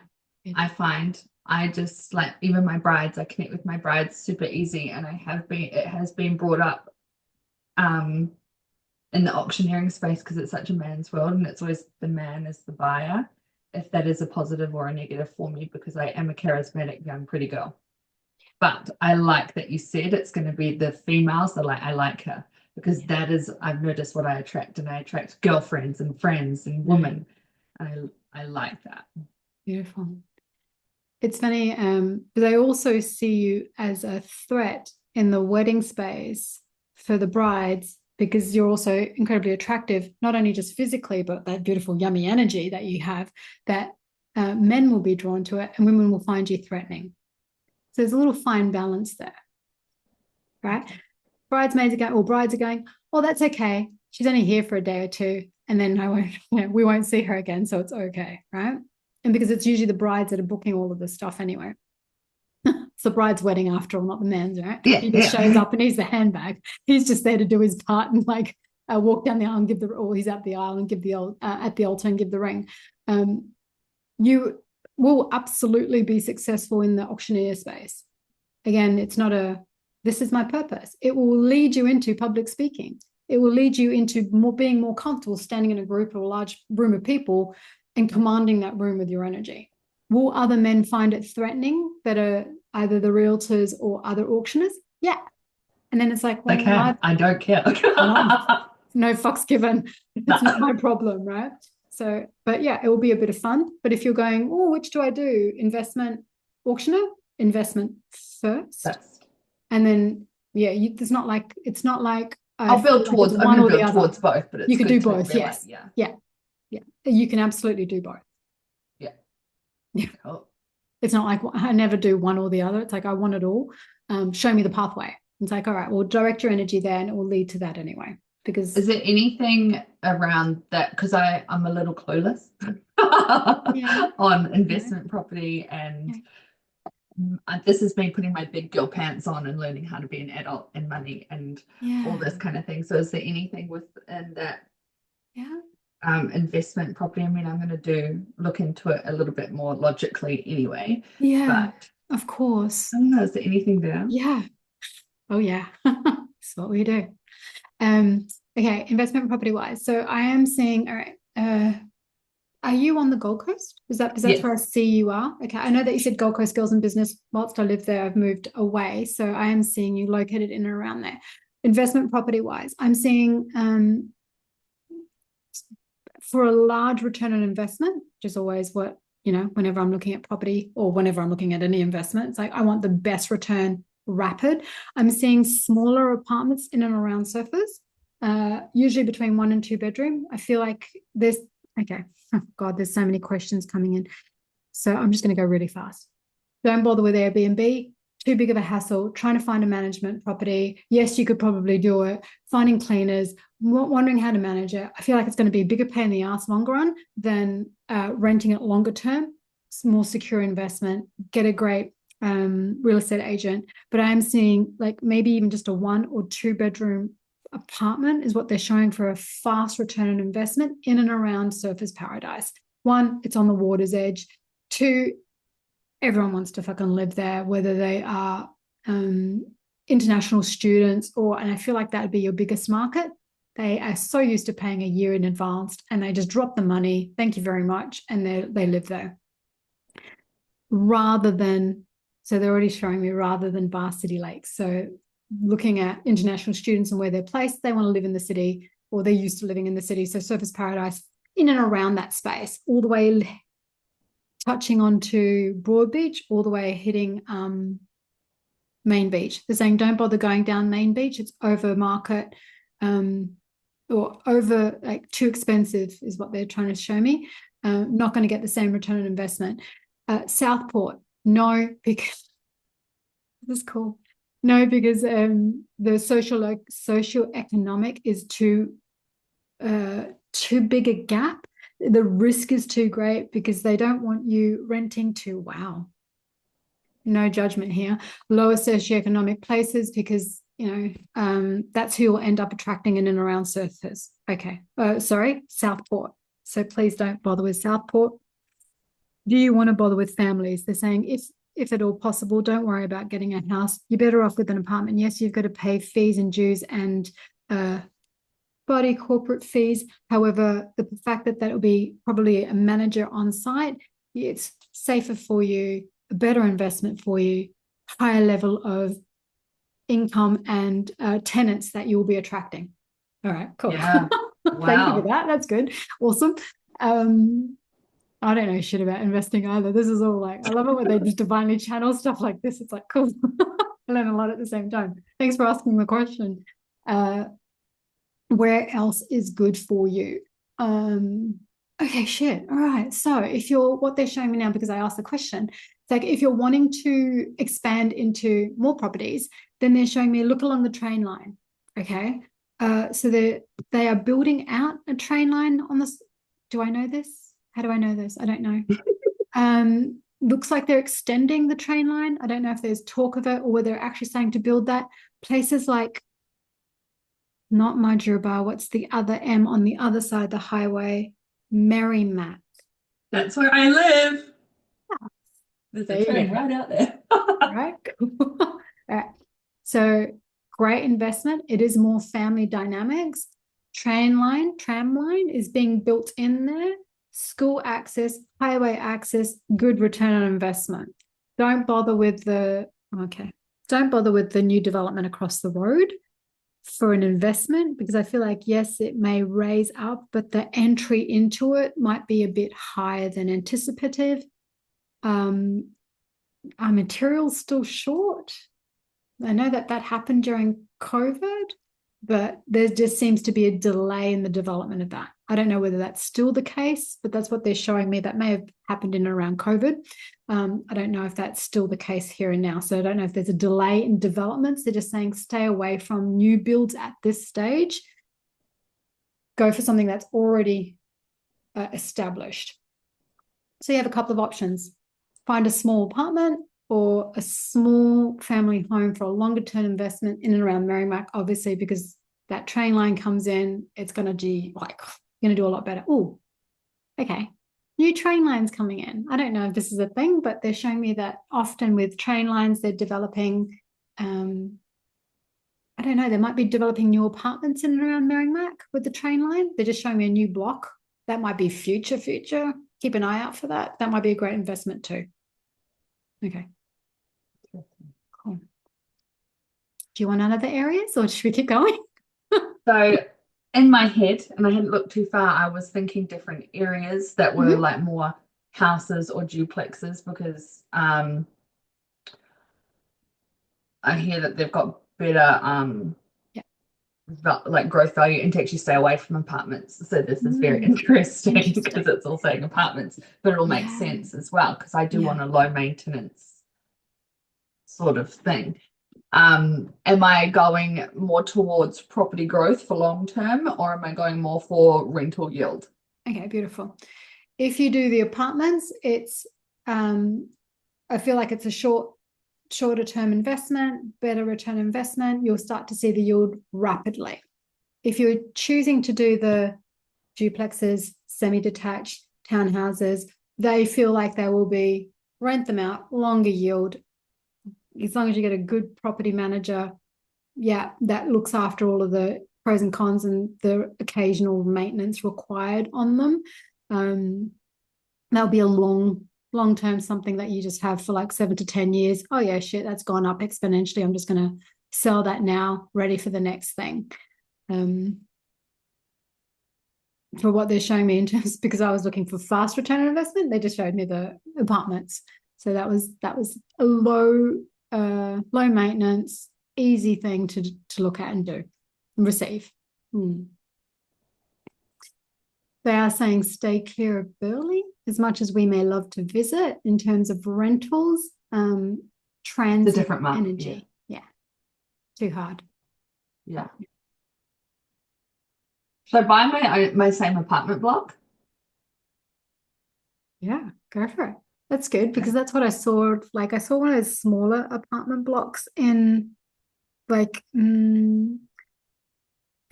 I find I just like, even my brides, I connect with my brides super easy, and it has been brought up in the auctioneering space because it's such a man's world, and it's always the man is the buyer, if that is a positive or a negative for me, because I am a charismatic young pretty girl. But I like that you said it's going to be the females that I like her, because that is, I've noticed what I attract, and I attract girlfriends and friends and women. I like that. Beautiful. It's funny, but I also see you as a threat in the wedding space for the brides, because you're also incredibly attractive, not only just physically, but that beautiful, yummy energy that you have, that men will be drawn to it and women will find you threatening. So there's a little fine balance there. right? Bridesmaids are going, or brides are going, oh, that's okay. She's only here for a day or two, and then we won't see her again, so it's okay, right? And because it's usually the brides that are booking all of this stuff anyway. It's the bride's wedding after all, not the man's, right? Yeah, He just shows yeah. up and he's the handbag. He's just there to do his part and like walk down the aisle and give the, or he's at the aisle and give the at the altar and give the ring. You will absolutely be successful in the auctioneer space. Again, it's not a, this is my purpose. It will lead you into public speaking. It will lead you into being more comfortable standing in a group or a large room of people and commanding that room with your energy. Will other men find it threatening that are either the realtors or other auctioneers? Yeah. And then it's like, well, Okay, I don't care. no fucks given. It's not my problem, right? So, but yeah, it will be a bit of fun. But if you're going, oh, which do I do? Investment, auctioneer, investment first. And then, yeah, it's not like I'll build towards, I'm going to build towards both, but it's you could good do to both. realize, Yes. Yeah. You can absolutely do both. Yeah. Cool. It's not like I never do one or the other. It's like I want it all. Show me the pathway. It's like, all right, we'll direct your energy there and it will lead to that anyway. Because is there anything around that? Because I'm a little clueless on investment property, and this is me putting my big girl pants on and learning how to be an adult and money and all this kind of thing. So is there anything within that investment property? I mean, I'm going to look into it a little bit more logically anyway. Yeah, but of course. I don't know, is there anything there? Yeah. Oh yeah. That's what we do. Okay, investment property wise. So I am seeing, all right, are you on the Gold Coast? Is that yes. Where I see you are? Okay, I know that you said Gold Coast Girls in Business. Whilst I live there, I've moved away. So I am seeing you located in and around there. Investment property wise, I'm seeing for a large return on investment, which is always what, whenever I'm looking at property or whenever I'm looking at any investment, it's like I want the best return rapid. I'm seeing smaller apartments in and around surfers, usually between 1 and 2 bedroom. I feel like there's, okay, oh God, there's so many questions coming in. So I'm just going to go really fast. Don't bother with Airbnb. Too big of a hassle. Trying to find a management property. Yes, you could probably do it. Finding cleaners, wondering how to manage it. I feel like it's going to be a bigger pain in the ass longer run than renting it longer term. It's more secure investment. Get a great real estate agent. But I am seeing like maybe even just a 1 or 2 bedroom apartment is what they're showing for a fast return on investment in and around Surfers Paradise. 1, it's on the water's edge. 2, everyone wants to fucking live there, whether they are international students and I feel like that would be your biggest market. They are so used to paying a year in advance and they just drop the money. Thank you very much. And they live there. So they're already showing me rather than Bar City Lakes. So looking at international students and where they're placed, they want to live in the city or they're used to living in the city. So Surfers Paradise in and around that space, all the way touching onto Broad Beach, all the way hitting Main Beach. They're saying don't bother going down Main Beach. It's over market or over like too expensive is what they're trying to show me. Not going to get the same return on investment. Southport, no, because this is cool. No, because the socio-economic is too big a gap. The risk is too great because they don't want you renting to, wow, no judgment here, lower socioeconomic places because, that's who will end up attracting in and around surfers. Okay. Southport. So please don't bother with Southport. Do you want to bother with families? They're saying if at all possible, don't worry about getting a house. You're better off with an apartment. Yes, you've got to pay fees and dues and body corporate fees. However, the fact that will be probably a manager on site, it's safer for you, a better investment for you, higher level of income and tenants that you'll be attracting. All right, cool. Yeah. Wow. Thank you for that. That's good. Awesome. I don't know shit about investing either. This is all like, I love it when they just divinely channel stuff like this. It's like, cool. I learn a lot at the same time. Thanks for asking the question. Where else is good for you? Okay, shit. All right. So what they're showing me now, because I asked the question, it's like if you're wanting to expand into more properties, then they're showing me look along the train line. Okay. So they are building out a train line on this. Do I know this? How do I know this? I don't know. Looks like they're extending the train line. I don't know if there's talk of it or whether they're actually starting to build that. Places like not Majurba, what's the other M on the other side of the highway? Merrimack. That's where I live. There's There a you train go. right out there. Right. All right. So great investment. It is more family dynamics. Tram line is being built in there. School access, highway access, good return on investment. Don't bother with the new development across the road for an investment, because I feel like, yes, it may raise up, but the entry into it might be a bit higher than anticipative. Our material's still short. I know that happened during COVID, but there just seems to be a delay in the development of that. I don't know whether that's still the case, but that's what they're showing me. That may have happened in and around COVID. I don't know if that's still the case here and now. So I don't know if there's a delay in developments. They're just saying stay away from new builds at this stage. Go for something that's already established. So you have a couple of options. Find a small apartment or a small family home for a longer term investment in and around Merrimack, obviously, because that train line comes in, it's going to do a lot better. Oh, okay. New train lines coming in. I don't know if this is a thing, but they're showing me that often with train lines, they're developing, I don't know, they might be developing new apartments in and around Merrimack with the train line. They're just showing me a new block. That might be future. Keep an eye out for that. That might be a great investment too. Okay. Cool. Do you want another areas or should we keep going? So in my head, and I hadn't looked too far, I was thinking different areas that were like more houses or duplexes, because I hear that they've got better like growth value, and to actually stay away from apartments. So this is very interesting because it's all saying apartments, but it all makes sense as well, because I do want a low maintenance sort of thing. Am I going more towards property growth for long term, or am I going more for rental yield? Okay, beautiful. If you do the apartments, it's I feel like it's a shorter term investment, better return investment. You'll start to see the yield rapidly. If you're choosing to do the duplexes, semi-detached townhouses, they feel like they will be rent them out, longer yield, as long as you get a good property manager, that looks after all of the pros and cons and the occasional maintenance required on them. That'll be a long-term something that you just have for like 7 to 10 years. Oh yeah, shit, that's gone up exponentially. I'm just going to sell that now, ready for the next thing. For what they're showing me in terms, because I was looking for fast return on investment, they just showed me the apartments. So that was a low maintenance, easy thing to look at and do and receive. They are saying stay clear of Burleigh, as much as we may love to visit in terms of rentals. Transit, the different energy, too hard. Should I buy my same apartment block? Yeah, go for it. That's good, because that's what I saw. Like, I saw one of those smaller apartment blocks in, like, is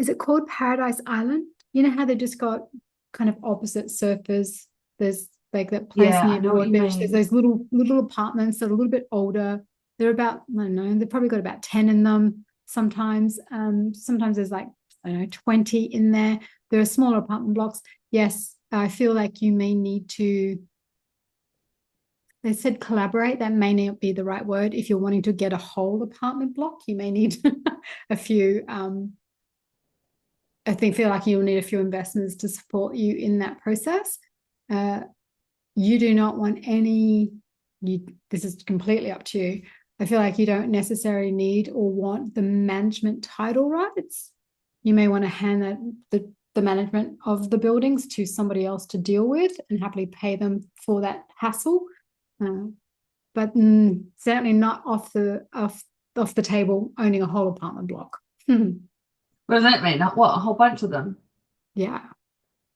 it called Paradise Island? You know how they just got kind of opposite surfers. There's like that place near Broad Beach. There's those little apartments that are a little bit older. They're about, I don't know, they've probably got about 10 in them sometimes. Sometimes there's like, I don't know, 20 in there. There are smaller apartment blocks. Yes, I feel like you may need to, they said collaborate. That may not be the right word. If you're wanting to get a whole apartment block, you may need a few, I feel like you'll need a few investors to support you in that process. You do not want this is completely up to you. I feel like you don't necessarily need or want the management title rights. You may want to hand the management of the buildings to somebody else to deal with and happily pay them for that hassle. But certainly not off the off the table owning a whole apartment block. Hmm. What does that mean? What, a whole bunch of them? Yeah.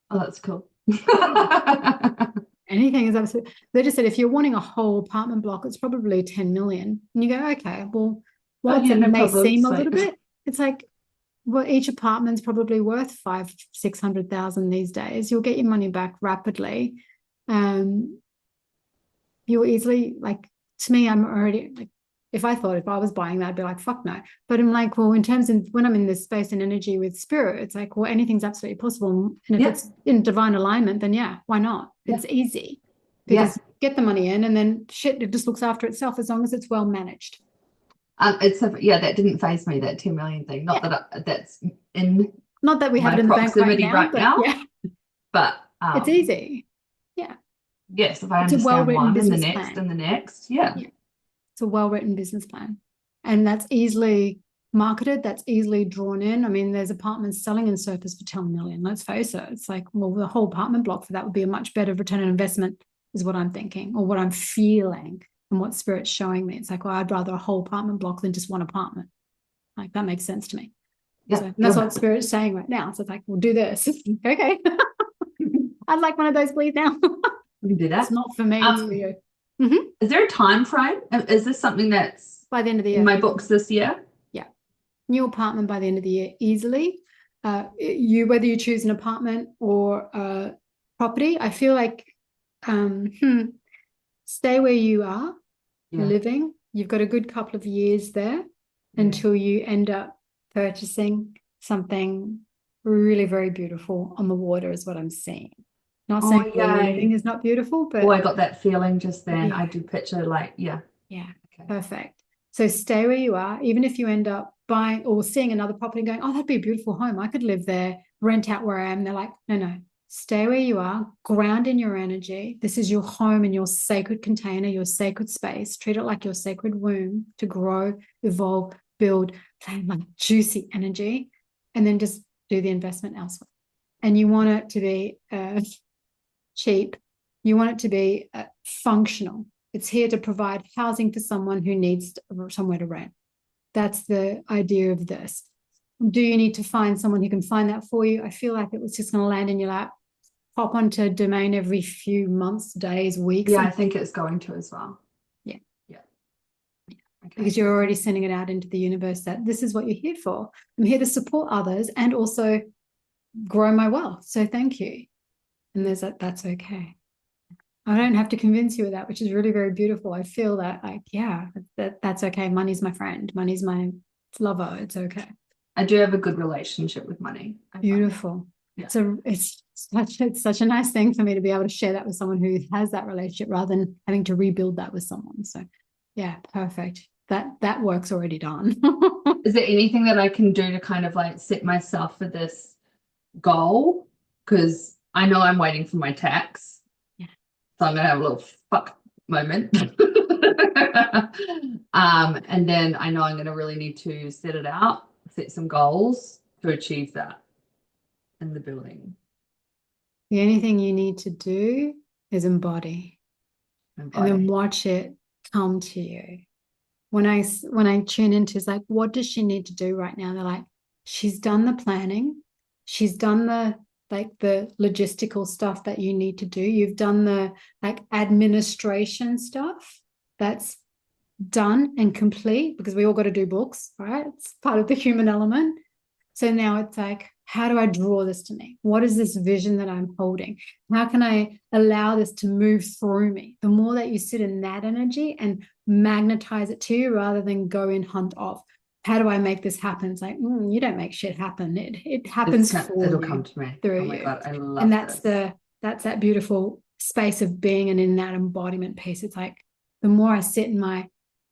Oh, that's cool. Anything is absolutely. They just said if you're wanting a whole apartment block, it's probably 10 million. And you go, okay, well, Oh whilst yeah, it no may problem. seem a Sweet. little bit, it's like, well, each apartment's probably worth 500,000-600,000 these days. You'll get your money back rapidly. Um, you'll easily like, to me, I'm already like, if I was buying that, I'd be like, fuck no. But I'm like, well, in terms of when I'm in this space and energy with spirit, it's like, well, anything's absolutely possible. And if Yeah, it's in divine alignment, then yeah, why not? yeah, It's easy yeah. because get the money in and then shit, it just looks after itself as long as it's well managed. Yeah, that didn't phase me, that 10 million thing. Not Yeah. that that's in Not that we have my it in the bank right proximity now, right but now, yeah, but it's easy. Yeah. yes, if I It's a understand well-written one and the business next plan. and the next, yeah. Yeah. It's a well-written business plan. And that's easily marketed, that's easily drawn in. I mean, there's apartments selling in surface for 10 million. Let's face it. It's like, well, the whole apartment block for that would be a much better return on investment, is what I'm thinking, or what I'm feeling and what spirit's showing me. It's like, well, I'd rather a whole apartment block than just one apartment. Like that makes sense to me. Yeah, So that's what spirit's saying right now. So it's like, we'll do this. Okay. I'd like one of those, please now. we can do It's that. not for me, it's for you. Mm-hmm. Is there a time frame? Is this something that's By the end of the in year. my books this year? Yeah. New apartment by the end of the year easily. Whether you choose an apartment or a property, I feel like stay where you are Yeah. living. You've got a good couple of years there Yeah. until you end up purchasing something really very beautiful on the water, is what I'm seeing. Not Oh, saying where you're living yay. is not beautiful, Oh, but I got that feeling just then. yeah, I do picture like, yeah. yeah, Okay. perfect. So stay where you are, even if you end up buying or seeing another property and going, oh, that'd be a beautiful home. I could live there, rent out where I am. They're like, no, no, stay where you are, ground in your energy. This is your home and your sacred container, your sacred space. Treat it like your sacred womb to grow, evolve, build, like juicy energy, and then just do the investment elsewhere. And you want it to be cheap. You want it to be functional. It's here to provide housing for someone who needs somewhere to rent. That's the idea of this. Do you need to find someone who can find that for you? I feel like it was just going to land in your lap, pop onto Domain every few months, days, weeks. Yeah, I think it's going to as well. Yeah. Yeah. Okay. Because you're already sending it out into the universe that this is what you're here for. I'm here to support others and also grow my wealth. So thank you. And there's that's okay. I don't have to convince you of that, which is really very beautiful. I feel that like, yeah, that's okay. Money's my friend. Money's my lover. It's okay. I do have a good relationship with money. Beautiful. Yeah. It's such a nice thing for me to be able to share that with someone who has that relationship rather than having to rebuild that with someone. So yeah, perfect. That work's already done. Is there anything that I can do to kind of like set myself for this goal? Because I know I'm waiting for my tax. Yeah. So I'm gonna have a little fuck moment. And then I know I'm gonna really need to set it out, set some goals to achieve that in the building. The only thing you need to do is embody and then watch it come to you. When I tune into, it's like, what does she need to do right now? They're like, she's done the planning, she's done the logistical stuff that you need to do. You've done the like administration stuff. That's done and complete because we all got to do books, right? It's part of the human element. So now it's like, how do I draw this to me? What is this vision that I'm holding? How can I allow this to move through me? The more that you sit in that energy and magnetize it to you rather than go in hunt of, how do I make this happen? It's like, you don't make shit happen. It happens for it'll you. come to me. Through oh my you. God, I love and that's this. that's that beautiful space of being and in that embodiment piece. It's like the more I sit in my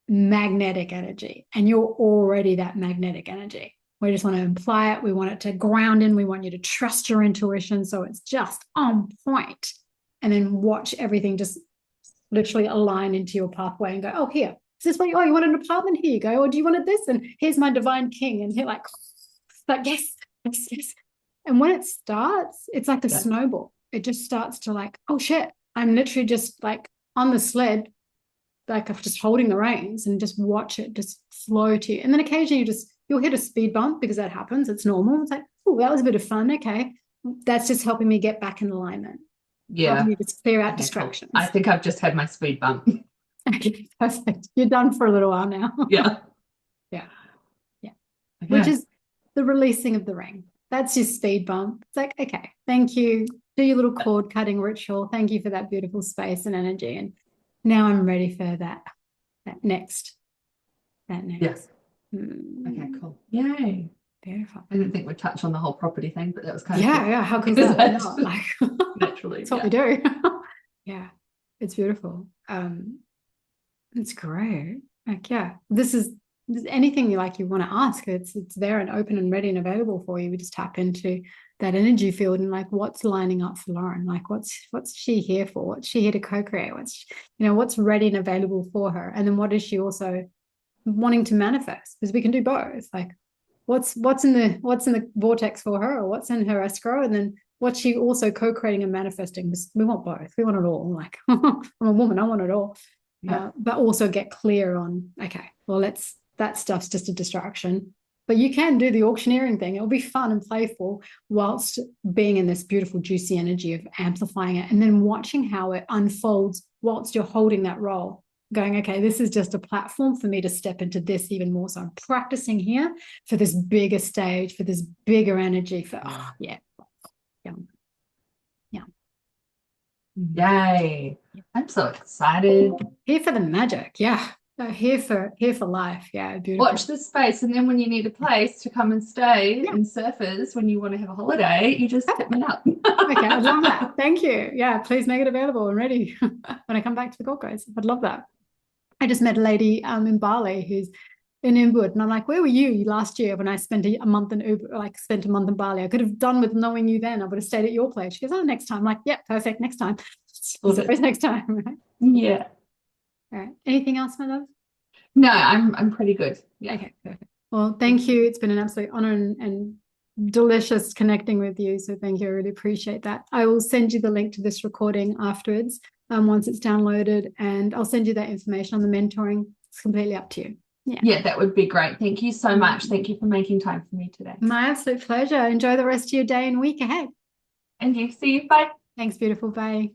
magnetic energy, and you're already that magnetic energy. We just want to imply it. We want it to ground in. We want you to trust your intuition. So it's just on point. And then watch everything just literally align into your pathway and go, oh, here. Is this what you want an apartment? Here you go. Or do you want this? And here's my divine king. And you're like, yes, yes, yes. And when it starts, it's like a snowball. It just starts to like, oh shit, I'm literally just like on the sled like of just holding the reins and just watch it just flow to you. And then occasionally you'll hit a speed bump because that happens. It's normal. It's like, oh, that was a bit of fun. Okay. That's just helping me get back in alignment. Yeah. Helping me just clear out Okay, distractions. cool. I think I've just had my speed bump. Okay, perfect. You're done for a little while now. Yeah. Yeah. Yeah. Okay. Which is the releasing of the ring. That's your speed bump. It's like, okay, thank you. Do your little cord cutting ritual. Thank you for that beautiful space and energy. And now I'm ready for that next. Yes. Okay, cool. Yay. Beautiful. I didn't think we'd touch on the whole property thing, but that was kind of cool. Yeah. How cool is that? Like, naturally. That's what we do. Yeah. It's beautiful. It's great. Like, yeah, this is anything you want to ask. It's there and open and ready and available for you. We just tap into that energy field and like what's lining up for Lauren. Like what's she here for? What's she here to co-create? What's ready and available for her? And then what is she also wanting to manifest? Because we can do both. Like what's in the vortex for her, or what's in her escrow, and then what's she also co-creating and manifesting. We want both. We want it all. Like I'm a woman, I want it all. Yeah. But also get clear on, okay, well, that stuff's just a distraction. But you can do the auctioneering thing. It'll be fun and playful whilst being in this beautiful, juicy energy of amplifying it and then watching how it unfolds whilst you're holding that role. Going, okay, this is just a platform for me to step into this even more. So I'm practicing here for this bigger stage, for this bigger energy. Yeah. Yay. I'm so excited. Here for the magic. Yeah. Here for life. Yeah. Beautiful. Watch this space. And then when you need a place to come and stay in Surfers, when you want to have a holiday, you just hit me up. Okay. I'd love that. Thank you. Yeah. Please make it available and ready when I come back to the Gold Coast. I'd love that. I just met a lady in Bali who's in Ubud, and I'm like, where were you last year when I spent a month in Ubud, spent a month in Bali? I could have done with knowing you then. I would have stayed at your place. She goes, oh, next time. I'm like, yeah, perfect. Next time. Always next time. Right? Yeah. All right. Anything else, my love? No, I'm pretty good. Yeah. Okay, perfect. Well, thank you. It's been an absolute honor and delicious connecting with you. So thank you. I really appreciate that. I will send you the link to this recording afterwards once it's downloaded, and I'll send you that information on the mentoring. It's completely up to you. Yeah, that would be great. Thank you so much. Thank you for making time for me today. My absolute pleasure. Enjoy the rest of your day and week ahead. And you. See you. Bye. Thanks, beautiful. Bye.